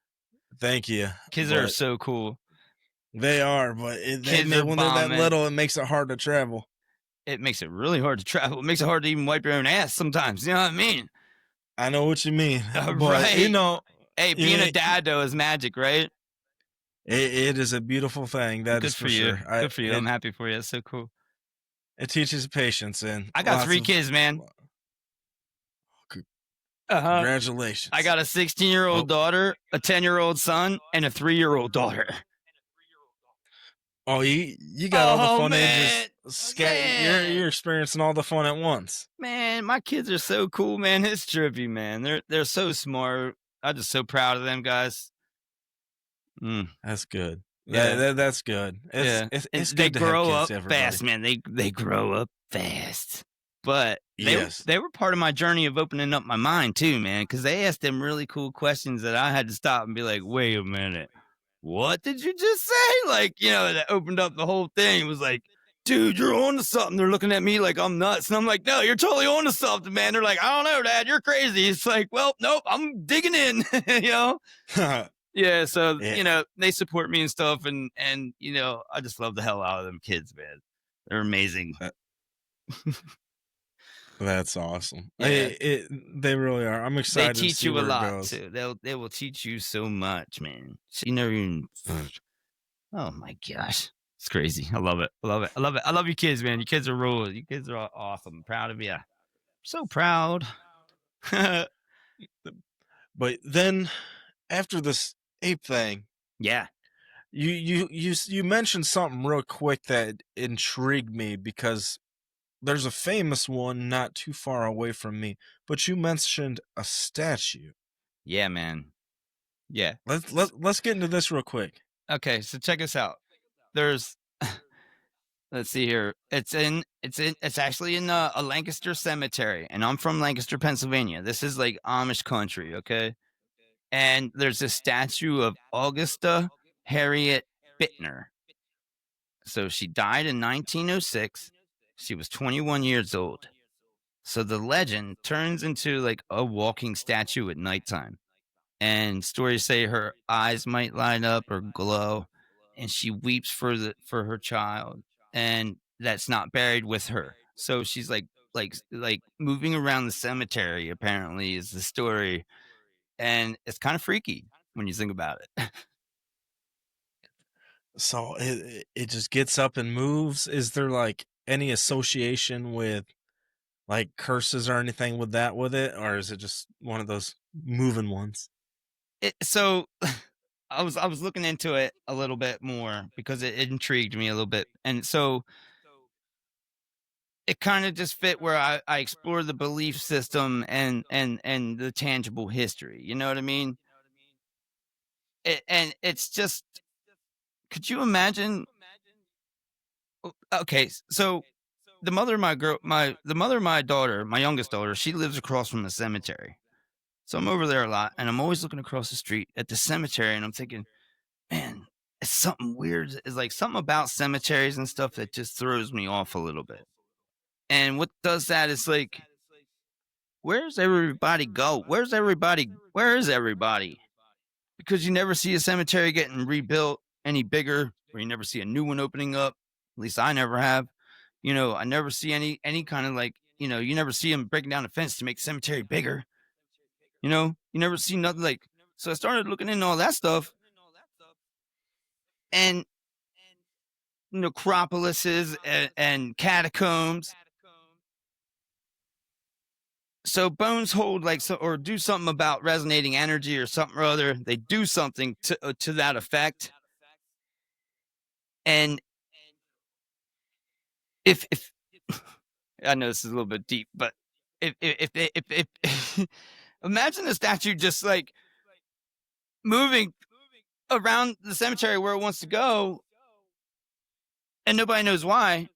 [SPEAKER 1] thank you.
[SPEAKER 2] Kids are
[SPEAKER 1] But
[SPEAKER 2] so cool.
[SPEAKER 1] they are. But
[SPEAKER 2] Kids are
[SPEAKER 1] when they're that
[SPEAKER 2] bomb, man.
[SPEAKER 1] little, it makes it hard to travel.
[SPEAKER 2] It makes it really hard to travel. It makes it hard to even wipe your own ass sometimes. You know what I mean?
[SPEAKER 1] I know what you mean, but
[SPEAKER 2] Right. Hey, being a
[SPEAKER 1] it,
[SPEAKER 2] dad though is magic, right?
[SPEAKER 1] it is a beautiful thing. That is
[SPEAKER 2] Good
[SPEAKER 1] for
[SPEAKER 2] for you.
[SPEAKER 1] sure.
[SPEAKER 2] Good for you. I'm happy for you. That's so cool.
[SPEAKER 1] It teaches patience and
[SPEAKER 2] I got
[SPEAKER 1] lots
[SPEAKER 2] 3
[SPEAKER 1] of
[SPEAKER 2] kids, man.
[SPEAKER 1] c-
[SPEAKER 2] Uh-huh.
[SPEAKER 1] congratulations.
[SPEAKER 2] I got a 16-year-old daughter, a 10-year-old son, and a 3-year-old daughter.
[SPEAKER 1] Oh, you got all the
[SPEAKER 2] Oh,
[SPEAKER 1] fun
[SPEAKER 2] man.
[SPEAKER 1] ages.
[SPEAKER 2] Man.
[SPEAKER 1] You're experiencing all the fun at once.
[SPEAKER 2] Man, my kids are so cool, man. It's trippy, man. They're so smart. I'm just so proud of them guys.
[SPEAKER 1] That's good.
[SPEAKER 2] Yeah.
[SPEAKER 1] That's good.
[SPEAKER 2] Yeah. And
[SPEAKER 1] It's
[SPEAKER 2] they
[SPEAKER 1] good to have
[SPEAKER 2] grow
[SPEAKER 1] kids,
[SPEAKER 2] up
[SPEAKER 1] everybody.
[SPEAKER 2] fast, man. They grow up fast. But
[SPEAKER 1] Yes.
[SPEAKER 2] they were part of my journey of opening up my mind too, man, because they asked them really cool questions that I had to stop and be like, wait a minute. What did you just say? Like, that opened up the whole thing. It was like, dude, you're on to something. They're looking at me like I'm nuts. And I'm like, no, you're totally on to something, man. They're like, I don't know, Dad, you're crazy. It's like, well, nope, I'm digging in, Yeah, so,
[SPEAKER 1] Yeah,
[SPEAKER 2] they support me and stuff. And I just love the hell out of them kids, man. They're amazing.
[SPEAKER 1] that- that's awesome.
[SPEAKER 2] Yeah.
[SPEAKER 1] They really are. I'm
[SPEAKER 2] They
[SPEAKER 1] excited to
[SPEAKER 2] teach
[SPEAKER 1] see
[SPEAKER 2] you a
[SPEAKER 1] where it
[SPEAKER 2] lot
[SPEAKER 1] goes.
[SPEAKER 2] too. They will teach you so much, man. So you never even oh my gosh. It's crazy. I love it. I love it. I love it. I love you kids, man. You kids are rules. You kids are awesome. I'm proud of you. So proud.
[SPEAKER 1] But then after this ape thing,
[SPEAKER 2] Yeah.
[SPEAKER 1] you mentioned something real quick that intrigued me because there's a famous one not too far away from me, but you mentioned a statue.
[SPEAKER 2] Yeah, man. Yeah.
[SPEAKER 1] Let's get into this real quick.
[SPEAKER 2] Okay, so check us out. There's let's see here. It's actually in a Lancaster cemetery, and I'm from Lancaster, Pennsylvania. This is like Amish country, okay? And there's a statue of Augusta Harriet Bittner. So she died in 1906. She was 21 years old. So the legend turns into like a walking statue at nighttime. And stories say her eyes might light up or glow, and she weeps for her child, and that's not buried with her. So she's like moving around the cemetery, apparently, is the story. And it's kind of freaky when you think about it.
[SPEAKER 1] So it just gets up and moves. Is there like any association with like curses or anything with it, or is it just one of those moving ones?
[SPEAKER 2] So I was looking into it a little bit more because it intrigued me a little bit. And so it kind of just fit where I explore the belief system and the tangible history. You know what I mean? And it's just, could you imagine? Okay, so the mother of my daughter, my youngest daughter, she lives across from the cemetery. So I'm over there a lot, and I'm always looking across the street at the cemetery, and I'm thinking, man, it's something weird. It's like something about cemeteries and stuff that just throws me off a little bit. And what does that is like, where's everybody go? Where's everybody? Where is everybody? Because you never see a cemetery getting rebuilt any bigger, or you never see a new one opening up. At least I never have. I never see any kind of like, you never see them breaking down a fence to make the cemetery bigger. You never see nothing like. So I started looking into all that stuff, and necropolises and catacombs. So bones hold like so, or do something about resonating energy or something or other. They do something to that effect. And if I know this is a little bit deep, but if imagine a statue just like moving around the cemetery where it wants to go, and nobody knows why.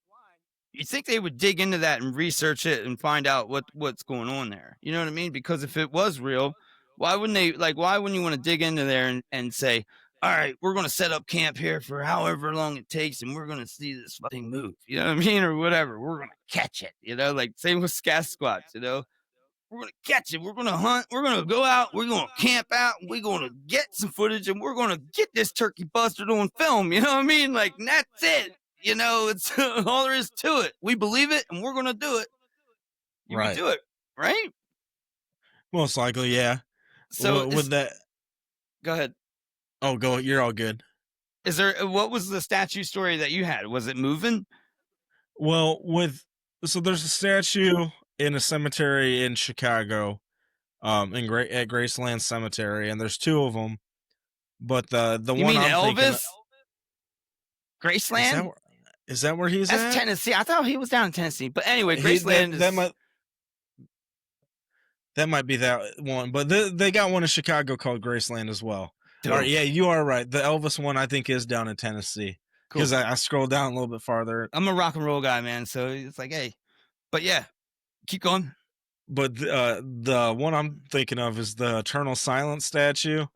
[SPEAKER 2] You think they would dig into that and research it and find out what's going on there? You know what I mean? Because if it was real, why wouldn't they why wouldn't you want to dig into there and say, all right, we're going to set up camp here for however long it takes and we're going to see this thing move, you know what I mean, or whatever, we're going to catch it, like same with Sasquatch, we're going to catch it, we're going to hunt, we're going to go out, we're going to camp out, we're going to get some footage, and we're going to get this turkey busted on film, you know what I mean? Like, that's it. It's all there is to it. We believe it, and we're going to do it. You would do it, right?
[SPEAKER 1] Most likely, yeah.
[SPEAKER 2] So
[SPEAKER 1] with that,
[SPEAKER 2] go ahead.
[SPEAKER 1] Oh, go. You're all good.
[SPEAKER 2] What was the statue story that you had? Was it moving?
[SPEAKER 1] Well, so there's a statue in a cemetery in Chicago, at Graceland Cemetery, and there's two of them. But the
[SPEAKER 2] you
[SPEAKER 1] one
[SPEAKER 2] mean
[SPEAKER 1] I'm
[SPEAKER 2] Elvis?
[SPEAKER 1] thinking,
[SPEAKER 2] Graceland?
[SPEAKER 1] Is that where he's at?
[SPEAKER 2] That's Tennessee. I thought he was down in Tennessee. But anyway, Graceland
[SPEAKER 1] that might be that one. But they got one in Chicago called Graceland as well.
[SPEAKER 2] Dope.
[SPEAKER 1] All right, yeah, you are right. The Elvis one I think is down in Tennessee. Because I scrolled down a little bit farther.
[SPEAKER 2] I'm a rock and roll guy, man. So it's like, hey. But yeah, keep going.
[SPEAKER 1] But the one I'm thinking of is the Eternal Silence statue.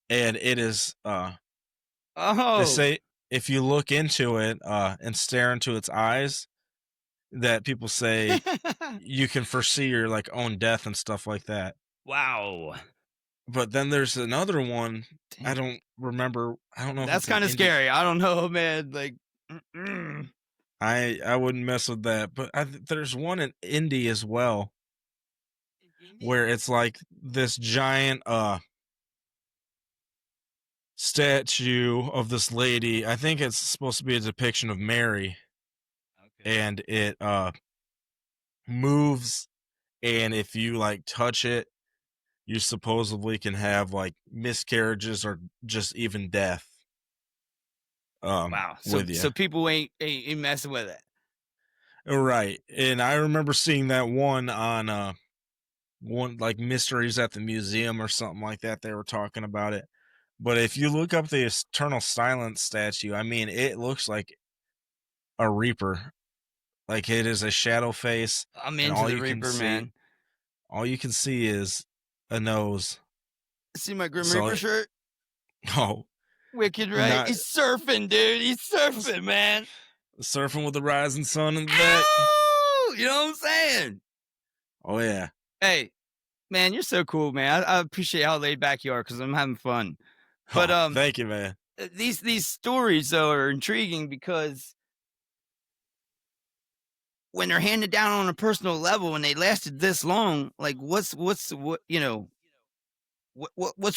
[SPEAKER 1] And it is they say if you look into it and stare into its eyes, that people say you can foresee your like own death and stuff like that.
[SPEAKER 2] Wow.
[SPEAKER 1] But then there's another one. Damn. I don't remember. I don't know.
[SPEAKER 2] That's kind of scary. I don't know, man. Like,
[SPEAKER 1] I wouldn't mess with that. But there's one in Indy as well, where it's like this giant statue of this lady. I think it's supposed to be a depiction of Mary. Okay. And it moves, and if you like touch it, you supposedly can have like miscarriages or just even death.
[SPEAKER 2] Wow. So people ain't messing with it.
[SPEAKER 1] Right. And I remember seeing that one on one like Mysteries at the Museum or something like that. They were talking about it. But if you look up the Eternal Silence statue, I mean, it looks like a Reaper. Like it is a shadow face.
[SPEAKER 2] I'm into the Reaper, man.
[SPEAKER 1] All you can see is a nose.
[SPEAKER 2] See my Grim Reaper shirt?
[SPEAKER 1] Oh.
[SPEAKER 2] Wicked, right? He's surfing, dude. He's surfing, man.
[SPEAKER 1] Surfing with the rising sun in the back.
[SPEAKER 2] You know what I'm saying?
[SPEAKER 1] Oh, yeah.
[SPEAKER 2] Hey, man, you're so cool, man. I appreciate how laid back you are because I'm having fun. But
[SPEAKER 1] thank you, man.
[SPEAKER 2] These stories though are intriguing because when they're handed down on a personal level and they lasted this long, like what's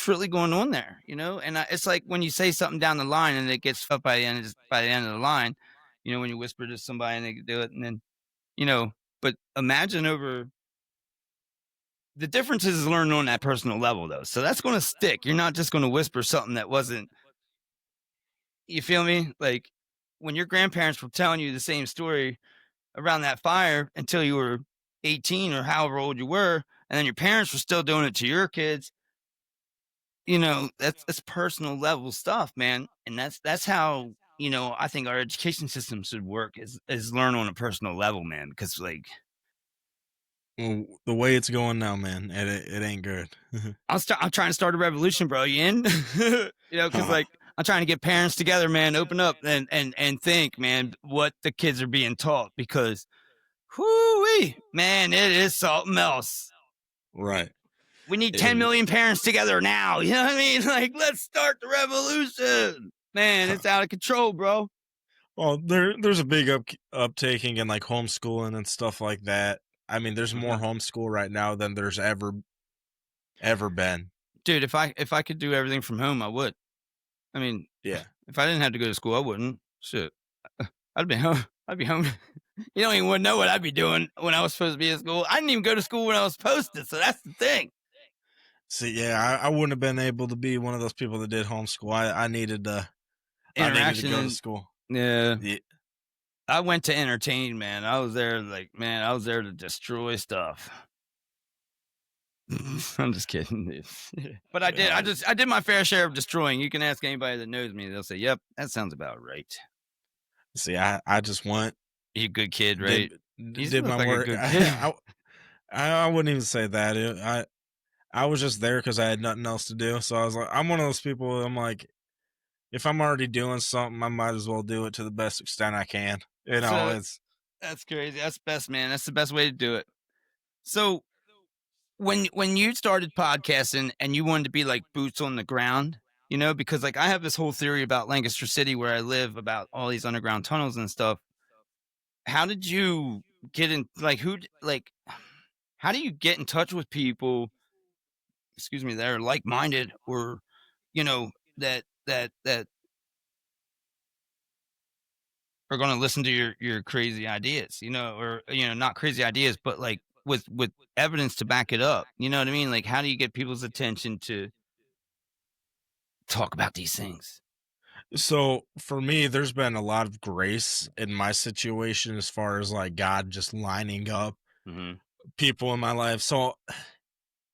[SPEAKER 2] really going on there, And it's like when you say something down the line and it gets up by the end of the line, when you whisper to somebody and they do it, and then, but imagine over. The difference is learned on that personal level, though. So that's going to stick. You're not just going to whisper something that wasn't. You feel me? Like when your grandparents were telling you the same story around that fire until you were 18 or however old you were, and then your parents were still doing it to your kids. That's personal level stuff, man. And that's how, I think our education system should work is learn on a personal level, man. Because like.
[SPEAKER 1] Well, the way it's going now, man, it ain't good.
[SPEAKER 2] I'm trying to start a revolution, bro. You in? Because like I'm trying to get parents together, man. Open up and think, man, what the kids are being taught. Because, whoo-wee, man, it is something else.
[SPEAKER 1] Right.
[SPEAKER 2] We need 10 million parents together now. You know what I mean? Like, let's start the revolution, man. It's out of control, bro.
[SPEAKER 1] Well, there's a big uptaking in like homeschooling and stuff like that. I mean, there's more homeschool right now than there's ever been.
[SPEAKER 2] Dude, if I could do everything from home, I would. I mean,
[SPEAKER 1] yeah.
[SPEAKER 2] If I didn't have to go to school, I wouldn't. Shit, I'd be home. You don't even know what I'd be doing when I was supposed to be in school. I didn't even go to school when I was supposed to, so that's the thing.
[SPEAKER 1] See, yeah, I wouldn't have been able to be one of those people that did homeschool. I needed to go to school.
[SPEAKER 2] Yeah. I went to entertain, man. I was there to destroy stuff. I'm just kidding, dude. But I did. I did my fair share of destroying. You can ask anybody that knows me; they'll say, "Yep, that sounds about right."
[SPEAKER 1] See, I just went,
[SPEAKER 2] You a good kid, right?
[SPEAKER 1] did
[SPEAKER 2] You
[SPEAKER 1] did
[SPEAKER 2] look
[SPEAKER 1] my
[SPEAKER 2] like a
[SPEAKER 1] work.
[SPEAKER 2] good kid.
[SPEAKER 1] I wouldn't even say that. I was just there because I had nothing else to do. So I was like, I'm one of those people. I'm like, if I'm already doing something, I might as well do it to the best extent I can. You know,
[SPEAKER 2] So
[SPEAKER 1] it's
[SPEAKER 2] that's crazy. That's best, man. That's the best way to do it. So when you started podcasting and you wanted to be like boots on the ground, because like I have this whole theory about Lancaster City where I live about all these underground tunnels and stuff. How did you get in? Like like? How do you get in touch with people? Excuse me, that are like minded or that are going to listen to your crazy ideas, or not crazy ideas, but like with evidence to back it up. You know what I mean? Like, how do you get people's attention to talk about these things?
[SPEAKER 1] so for me, there's been a lot of grace in my situation as far as like God just lining up
[SPEAKER 2] Hmm.
[SPEAKER 1] people in my life. So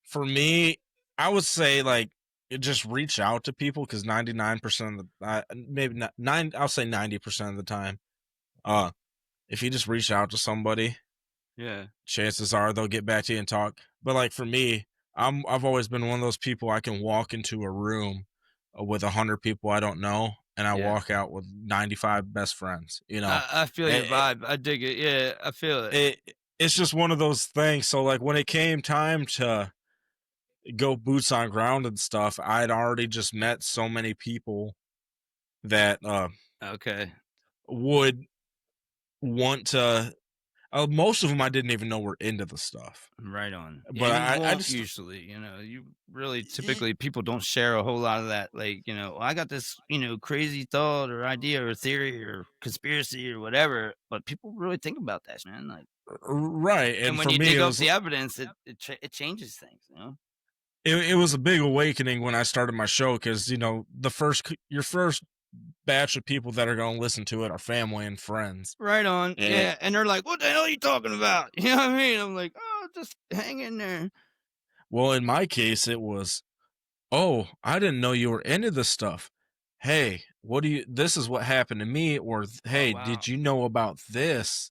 [SPEAKER 1] for me, I would say like just reach out to people because 99% of the maybe not nine, I'll say 90% of the time, uh, if you just reach out to somebody,
[SPEAKER 2] Yeah,
[SPEAKER 1] chances are they'll get back to you and talk. But like for me, I've always been one of those people I can walk into a room with 100 people I don't know, and I
[SPEAKER 2] yeah.
[SPEAKER 1] walk out with 95 best friends. You know,
[SPEAKER 2] I feel your
[SPEAKER 1] it,
[SPEAKER 2] vibe. I dig it. Yeah, I feel it.
[SPEAKER 1] it's just one of those things. So like when it came time to go boots on ground and stuff, I'd already just met so many people that
[SPEAKER 2] Okay,
[SPEAKER 1] would want to. Most of them I didn't even know were into the stuff,
[SPEAKER 2] right on. Yeah,
[SPEAKER 1] but
[SPEAKER 2] you
[SPEAKER 1] I
[SPEAKER 2] won't
[SPEAKER 1] just
[SPEAKER 2] usually. You really typically people don't share a whole lot of that. Like, I got this, crazy thought or idea or theory or conspiracy or whatever. But people really think about that, man. Like,
[SPEAKER 1] right.
[SPEAKER 2] and
[SPEAKER 1] And
[SPEAKER 2] when
[SPEAKER 1] for
[SPEAKER 2] you
[SPEAKER 1] me,
[SPEAKER 2] dig up the evidence, it changes things.
[SPEAKER 1] it was a big awakening when I started my show because your first batch of people that are going to listen to it are family and friends.
[SPEAKER 2] Right on.
[SPEAKER 1] And
[SPEAKER 2] Yeah, and they're like, "What the hell are you talking about?" You know what I mean? I'm like, "Oh, just hang in there."
[SPEAKER 1] well, in my case, it was, oh, I didn't know you were into this stuff. Hey, this is what happened to me, or
[SPEAKER 2] Oh
[SPEAKER 1] hey,
[SPEAKER 2] wow,
[SPEAKER 1] did you know about this?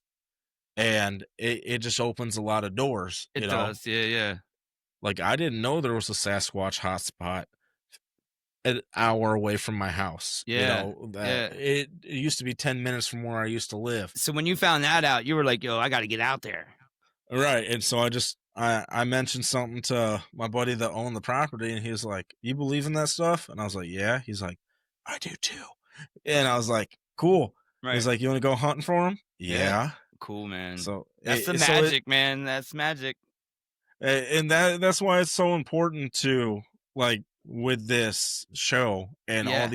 [SPEAKER 1] And it just opens a lot of doors,
[SPEAKER 2] it does. Yeah, yeah,
[SPEAKER 1] like I didn't know there was a Sasquatch hotspot an hour away from my house,
[SPEAKER 2] yeah,
[SPEAKER 1] that
[SPEAKER 2] yeah.
[SPEAKER 1] it used to be 10 minutes from where I used to live.
[SPEAKER 2] So when you found that out, you were like, "Yo, I got to get out there."
[SPEAKER 1] Right. And so I mentioned something to my buddy that owned the property and he was like, "You believe in that stuff?" And I was like, "Yeah." He's like, "I do too." And I was like, "Cool." He's
[SPEAKER 2] Right.
[SPEAKER 1] like, "You want to go hunting for him?"
[SPEAKER 2] Yeah.
[SPEAKER 1] Yeah.
[SPEAKER 2] Cool, man.
[SPEAKER 1] So
[SPEAKER 2] That's the
[SPEAKER 1] so it
[SPEAKER 2] magic, man. That's magic.
[SPEAKER 1] and that's why it's so important to like with this show and
[SPEAKER 2] Yeah,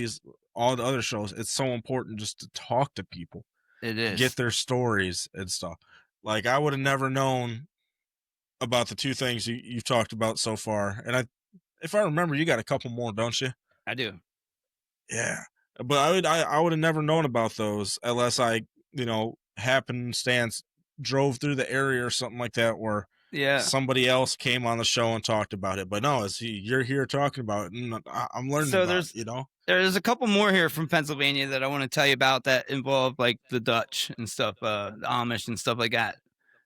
[SPEAKER 1] all the other shows, it's so important just to talk to people,
[SPEAKER 2] it
[SPEAKER 1] get
[SPEAKER 2] is.
[SPEAKER 1] their stories and stuff. Like I would have never known about the two things you've talked about so far. And if I remember, you got a couple more, don't you?
[SPEAKER 2] I do.
[SPEAKER 1] Yeah. But I would have never known about those unless I, happenstance drove through the area or something like that where
[SPEAKER 2] Yeah.
[SPEAKER 1] somebody else came on the show and talked about it. But no, you're here talking about it and I'm learning
[SPEAKER 2] So
[SPEAKER 1] about it.
[SPEAKER 2] there's a couple more here from Pennsylvania that I want to tell you about that involve like the Dutch and stuff, the Amish and stuff like that.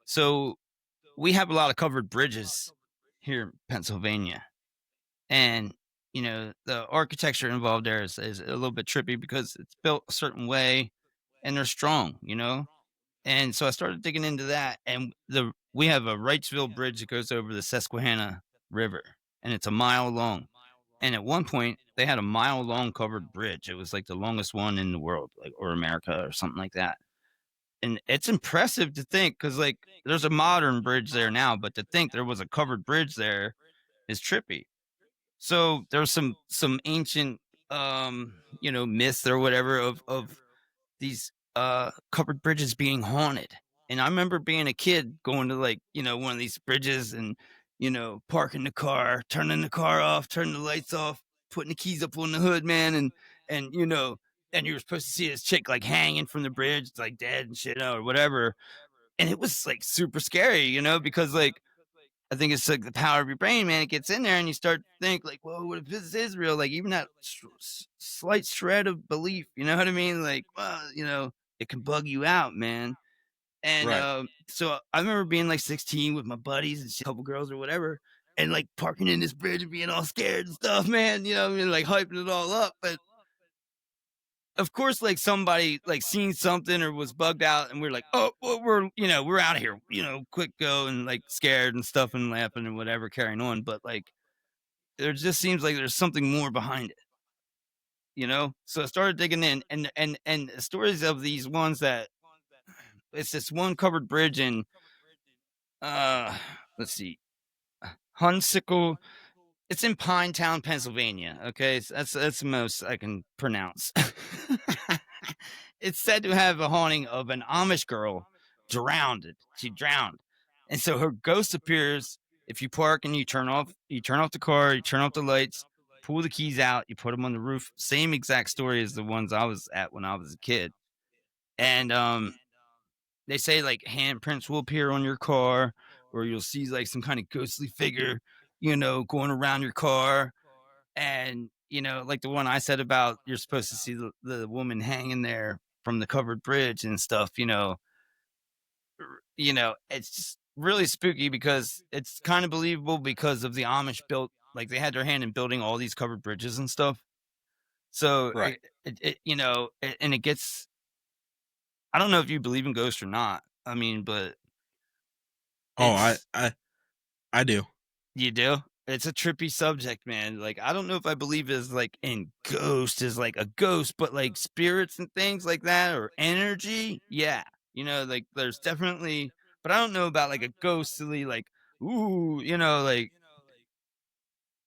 [SPEAKER 2] So we have a lot of covered bridges here in Pennsylvania, and the architecture involved there is a little bit trippy because it's built a certain way, and they're strong. And so I started digging into that, and we have a Wrightsville Bridge that goes over the Susquehanna River, and it's a mile long. And at one point, they had a mile long covered bridge. It was like the longest one in the world, like or America or something like that. And it's impressive to think because like there's a modern bridge there now, but to think there was a covered bridge there is trippy. So there's some ancient myths or whatever of these covered bridges being haunted. And I remember being a kid going to like, one of these bridges and, parking the car, turning the car off, turning the lights off, putting the keys up on the hood, man, and and you were supposed to see this chick like hanging from the bridge, like dead and shit or whatever. And it was like super scary, because like I think it's like the power of your brain, man. It gets in there and you start to think like, whoa, what if this is real? Like even that slight shred of belief, you know what I mean? Like, well, it can bug you out, man. And
[SPEAKER 1] Right.
[SPEAKER 2] so I remember being like 16 with my buddies and a couple girls or whatever, and like parking in this bridge and being all scared and stuff, man. You know, what I mean, like hyping it all up. But of course, like somebody like seen something or was bugged out, and we're like, oh, well, we're out of here, quick go and like scared and stuff and laughing and whatever, carrying on. But like, there just seems like there's something more behind it. So I started digging in, and stories of these ones that it's this one covered bridge in uh let's see, Hunsicle. It's in Pinetown, Pennsylvania. Okay, so that's the most I can pronounce. It's said to have a haunting of an Amish girl drowned. She drowned, and so her ghost appears if you park and you turn off the car, you turn off the lights, pull the keys out, you put them on the roof. Same exact story as the ones I was at when I was a kid. And they say like handprints will appear on your car, or you'll see like some kind of ghostly figure, going around your car. And like the one I said about you're supposed to see the woman hanging there from the covered bridge and stuff. It's just really spooky because it's kind of believable because of the Amish built, like they had their hand in building all these covered bridges and stuff. So
[SPEAKER 1] Right.
[SPEAKER 2] and it gets. I don't know if you believe in ghosts or not. I mean, but
[SPEAKER 1] Oh, I
[SPEAKER 2] it's
[SPEAKER 1] I I do.
[SPEAKER 2] you do. It's a trippy subject, man. Like, I don't know if I believe is like in ghost is like a ghost, but like spirits and things like that or energy. Yeah. Like there's definitely, but I don't know about like a ghostly, like, ooh, like,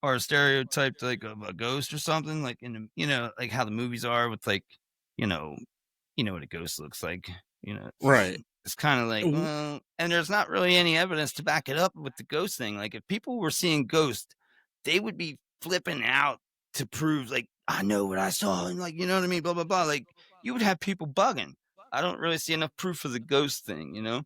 [SPEAKER 2] or a stereotyped like of a ghost or something like like how the movies are with like, you know, what a ghost looks like, you know.
[SPEAKER 1] Right.
[SPEAKER 2] It's kind of like,
[SPEAKER 1] W-
[SPEAKER 2] well, and there's not really any evidence to back it up with the ghost thing. Like, if people were seeing ghosts, they would be flipping out to prove, like, I know what I saw, and like, you know what I mean, blah blah blah. Like, you would have people bugging. I don't really see enough proof of the ghost thing.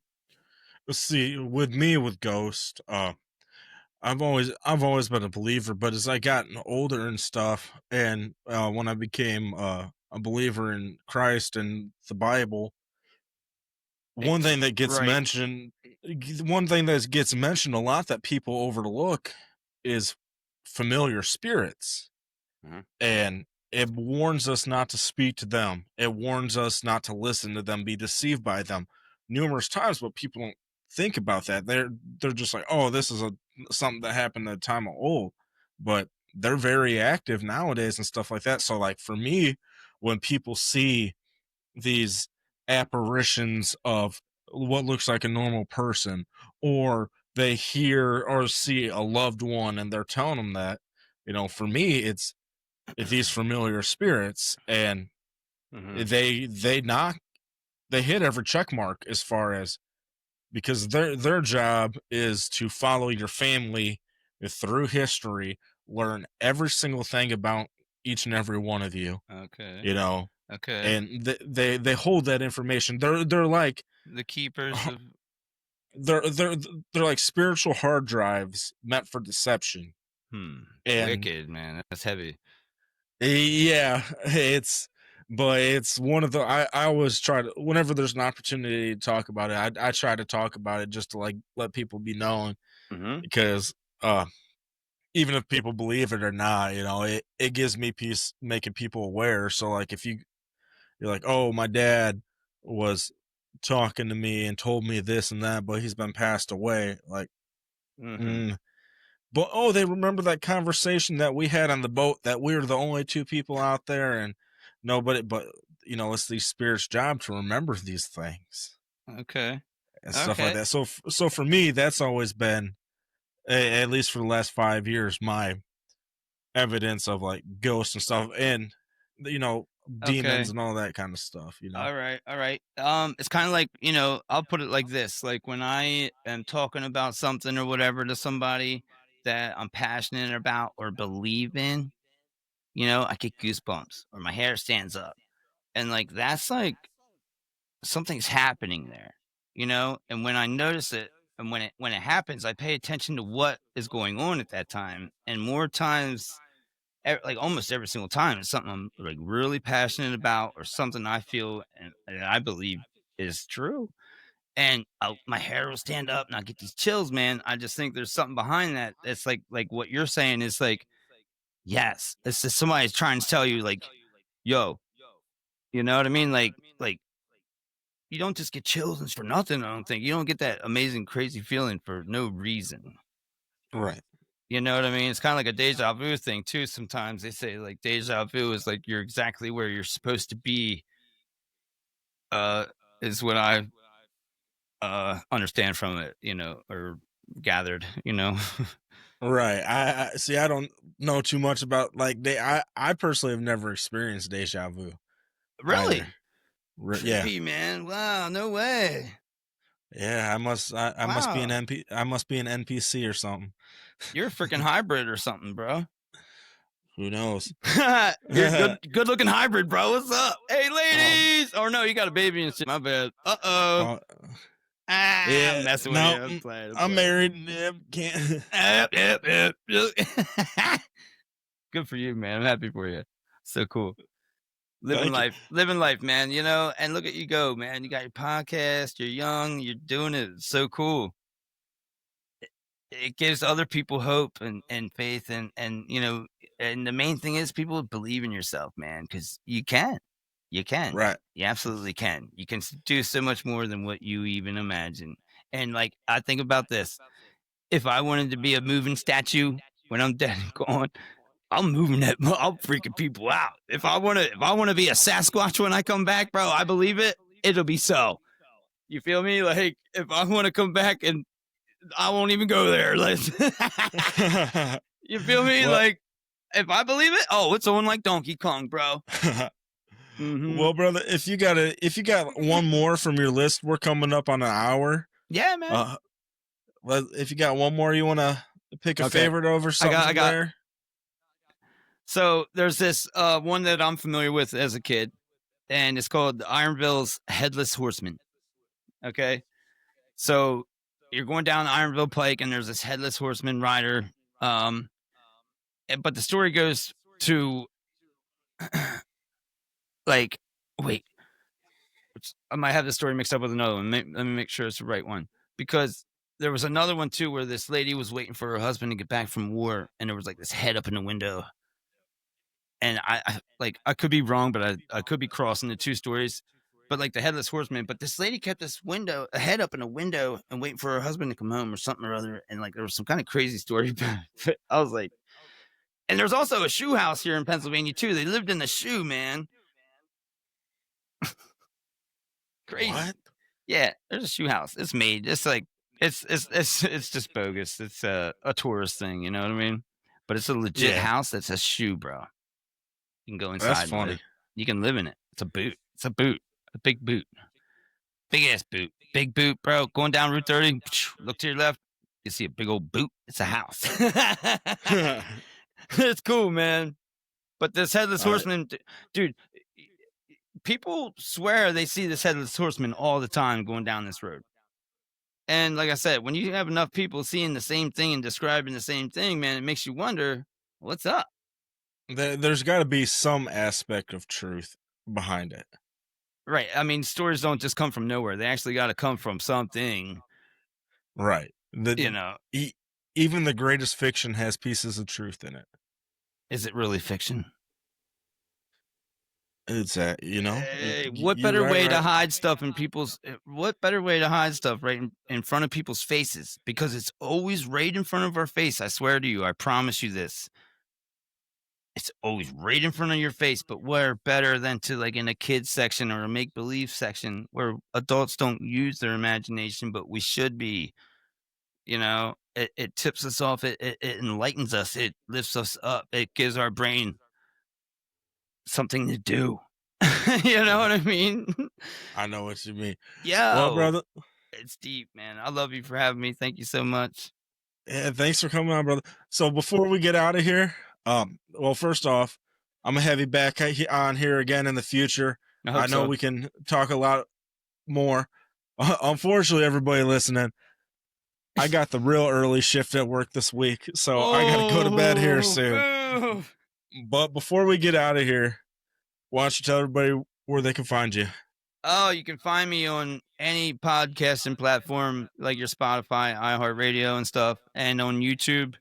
[SPEAKER 1] See, with me with Ghost, I've always been a believer, but as I gotten older and stuff, and when I became a believer in Christ and the Bible, one thing that gets
[SPEAKER 2] Right.
[SPEAKER 1] mentioned, one thing that gets mentioned a lot that people overlook is familiar spirits.
[SPEAKER 2] Uh-huh.
[SPEAKER 1] And it warns us not to speak to them. It warns us not to listen to them, be deceived by them numerous times, but people don't think about that. They're just like, oh, this is a something that happened at the time of old. But they're very active nowadays and stuff like that. So like for me, when people see these apparitions of what looks like a normal person, or they hear or see a loved one and they're telling them that, for me it's these familiar spirits, and
[SPEAKER 2] Mm-hmm.
[SPEAKER 1] they hit every check mark as far as, because their job is to follow your family through history, learn every single thing about each and every one of you,
[SPEAKER 2] Okay.
[SPEAKER 1] you know
[SPEAKER 2] Okay.
[SPEAKER 1] and they hold that information. They're like
[SPEAKER 2] The keepers of.
[SPEAKER 1] they're they're they're like spiritual hard drives meant for deception. And
[SPEAKER 2] Wicked, man. That's heavy.
[SPEAKER 1] yeah, it's one of the I always try to, whenever there's an opportunity to talk about it, I try to talk about it just to like let people be known,
[SPEAKER 2] Mm-hmm.
[SPEAKER 1] because uh even if people believe it or not, it gives me peace making people aware. So like if you're like, oh, my dad was talking to me and told me this and that, but he's been passed away, like,
[SPEAKER 2] Mm-hmm.
[SPEAKER 1] mm, but oh, they remember that conversation that we had on the boat, that we were the only two people out there and nobody, but it's these spirits' job to remember these things
[SPEAKER 2] Okay.
[SPEAKER 1] and stuff like
[SPEAKER 2] Okay.
[SPEAKER 1] that. So for me, that's always been, at least for the last 5 years, my evidence of like ghosts and stuff, and demons
[SPEAKER 2] Okay.
[SPEAKER 1] and all that kind of stuff.
[SPEAKER 2] All right, all right. It's kind of like, I'll put it like this. Like when I am talking about something or whatever to somebody that I'm passionate about or believe in, I get goosebumps or my hair stands up. And like that's like something's happening there. And when I notice it and when it happens, I pay attention to what is going on at that time. And more times like almost every single time it's something I'm like really passionate about or something I feel and I believe is true. And my hair will stand up and I'll get these chills, man. I just think there's something behind that. It's like what you're saying is like, yes, it's just somebody's trying to tell you like, yo, you know what I mean? Like you don't just get chills for nothing. I don't think you don't get that amazing, crazy feeling for no reason.
[SPEAKER 1] Right.
[SPEAKER 2] You know what I mean? It's kind of like a deja vu thing too. Sometimes they say like deja vu is like you're exactly where you're supposed to be. Is what I understand from it, or gathered.
[SPEAKER 1] Right. I see. I don't know too much about like I personally have never experienced deja vu either.
[SPEAKER 2] Really
[SPEAKER 1] Yeah.
[SPEAKER 2] trippy, man. Wow, no way.
[SPEAKER 1] Yeah. I must be an
[SPEAKER 2] Wow,
[SPEAKER 1] I must be an NPC or something.
[SPEAKER 2] you're a freaking hybrid or something, bro.
[SPEAKER 1] Who knows?
[SPEAKER 2] You're good looking hybrid, bro. What's up? Hey,
[SPEAKER 1] um.
[SPEAKER 2] ladies. Oh no, you got a baby and shit. My bad. Uh-oh.
[SPEAKER 1] Uh,
[SPEAKER 2] I'm
[SPEAKER 1] yeah.
[SPEAKER 2] messing with you.
[SPEAKER 1] No.
[SPEAKER 2] I'm playing.
[SPEAKER 1] I'm married. Yeah, can't.
[SPEAKER 2] Yep. Good for you, man. I'm happy for you. So cool. Living
[SPEAKER 1] Thank you.
[SPEAKER 2] life, man. And look at you go, man. You got your podcast. You're young. You're doing it. It's so cool. It gives other people hope and faith and and the main thing is people believe in yourself, man, because you can.
[SPEAKER 1] Right.
[SPEAKER 2] You absolutely can. You can do so much more than what you even imagine. And like I think about this, if I wanted to be a moving statue when I'm dead and gone, I'm moving that. I'm freaking people out. If I want to be a Sasquatch when I come back, bro, I believe it. It'll be so. You feel me? Like if I want to come back and I won't even go there. Like, you feel me?
[SPEAKER 1] Well,
[SPEAKER 2] Like if I believe it, oh, it's on like Donkey Kong, bro.
[SPEAKER 1] well, brother, if you got one more from your list, we're coming up on an hour.
[SPEAKER 2] Yeah, man.
[SPEAKER 1] If you got one more, you want to pick a
[SPEAKER 2] Okay.
[SPEAKER 1] favorite over something
[SPEAKER 2] I got.
[SPEAKER 1] there?
[SPEAKER 2] So there's this one that I'm familiar with as a kid, and it's called Ironville's Headless Horseman. Okay, so you're going down Ironville Pike, and there's this headless horseman rider. But the story goes to like, wait, I might have the story mixed up with another one. Let me make sure it's the right one, because there was another one too where this lady was waiting for her husband to get back from war, and there was like this head up in the window. And I could be wrong, but I could be crossing the two stories. But like the headless horseman, but this lady kept this a head up in a window and waiting for her husband to come home or something or other. And like there was some kind of crazy story. I was like, and there's also a shoe house here in Pennsylvania too. They lived in the shoe, man. Crazy.
[SPEAKER 1] What?
[SPEAKER 2] Yeah, there's a shoe house. It's made. It's like it's just bogus. It's a tourist thing. You know what I mean? But it's a legit house that's a shoe, bro. You can go inside.
[SPEAKER 1] That's funny.
[SPEAKER 2] You can live in it. It's a boot. It's a boot. A big boot. Big ass boot. Big boot, bro. Going down Route 30. Look to your left. You see a big old boot. It's a house. It's cool, man. But this headless horseman, dude, people swear they see this headless horseman all the time going down this road. And like I said, when you have enough people seeing the same thing and describing the same thing, man, it makes you wonder, what's up?
[SPEAKER 1] There's got to be some aspect of truth behind it.
[SPEAKER 2] Right. I mean, stories don't just come from nowhere. They actually got to come from something.
[SPEAKER 1] Right. Even the greatest fiction has pieces of truth in it.
[SPEAKER 2] Is it really fiction?
[SPEAKER 1] It's
[SPEAKER 2] what better way to hide stuff in people's? What better way to hide stuff right in front of people's faces? Because it's always right in front of our face. I swear to you. I promise you this. It's always right in front of your face, but where better than to like in a kids section or a make-believe section where adults don't use their imagination, but we should be. It tips us off. It enlightens us. It lifts us up. It gives our brain something to do. You know what I mean?
[SPEAKER 1] I know what you mean.
[SPEAKER 2] Yeah.
[SPEAKER 1] Well, brother,
[SPEAKER 2] it's deep, man. I love you for having me. Thank you so much.
[SPEAKER 1] Yeah, thanks for coming on, brother. So before we get out of here, well, first off, I'm gonna have you back on here again in the future. I know we can talk a lot more. Unfortunately, everybody listening, I got the real early shift at work this week, so I gotta go to bed here soon. But before we get out of here, why don't you tell everybody where they can find you?
[SPEAKER 2] Oh, you can find me on any podcasting platform like your Spotify, iHeartRadio, and stuff, and on YouTube.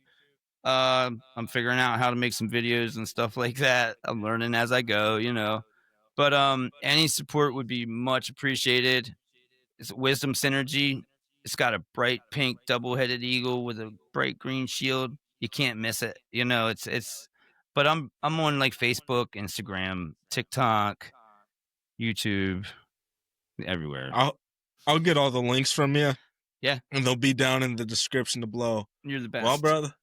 [SPEAKER 2] I'm figuring out how to make some videos and stuff like that. I'm learning as I go, you know. But any support would be much appreciated. It's Wisdom Synergy. It's got a bright pink double-headed eagle with a bright green shield. You can't miss it. You know, it's but I'm on like Facebook, Instagram, TikTok, YouTube, everywhere.
[SPEAKER 1] I'll get all the links from you,
[SPEAKER 2] Yeah,
[SPEAKER 1] and they'll be down in the description below.
[SPEAKER 2] you're the
[SPEAKER 1] Well,
[SPEAKER 2] best.
[SPEAKER 1] brother,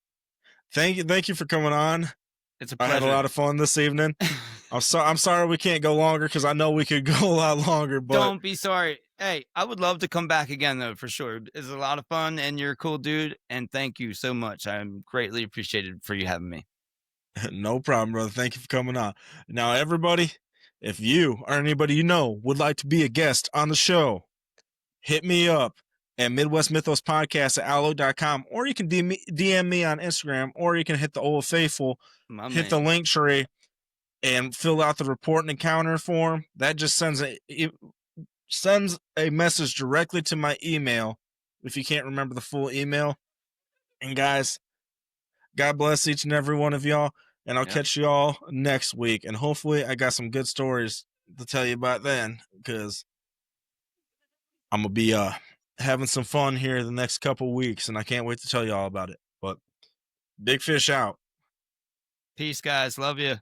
[SPEAKER 1] thank you for coming on.
[SPEAKER 2] It's a
[SPEAKER 1] I had a
[SPEAKER 2] pleasure.
[SPEAKER 1] lot of fun this evening. I'm sorry we can't go longer because I know we could go a lot longer. But
[SPEAKER 2] Don't be sorry. Hey, I would love to come back again though, for sure. It's a lot of fun, and you're a cool dude. And thank you so much. I'm greatly appreciated for you having me.
[SPEAKER 1] no problem, brother. Thank you for coming on. Now, everybody, if you or anybody you know would like to be a guest on the show, hit me up at Midwest Mythos Podcast at outlook.com, or you can DM me on Instagram, or you can hit the old faithful,
[SPEAKER 2] My
[SPEAKER 1] hit the
[SPEAKER 2] man.
[SPEAKER 1] link tree, and fill out the report and encounter form. That just sends a message directly to my email if you can't remember the full email. And guys, God bless each and every one of y'all, and I'll
[SPEAKER 2] Yep.
[SPEAKER 1] catch y'all next week. And hopefully I got some good stories to tell you about then, because I'm gonna be having some fun here the next couple weeks, and I can't wait to tell you all about it. But big fish out.
[SPEAKER 2] Peace, guys. Love you.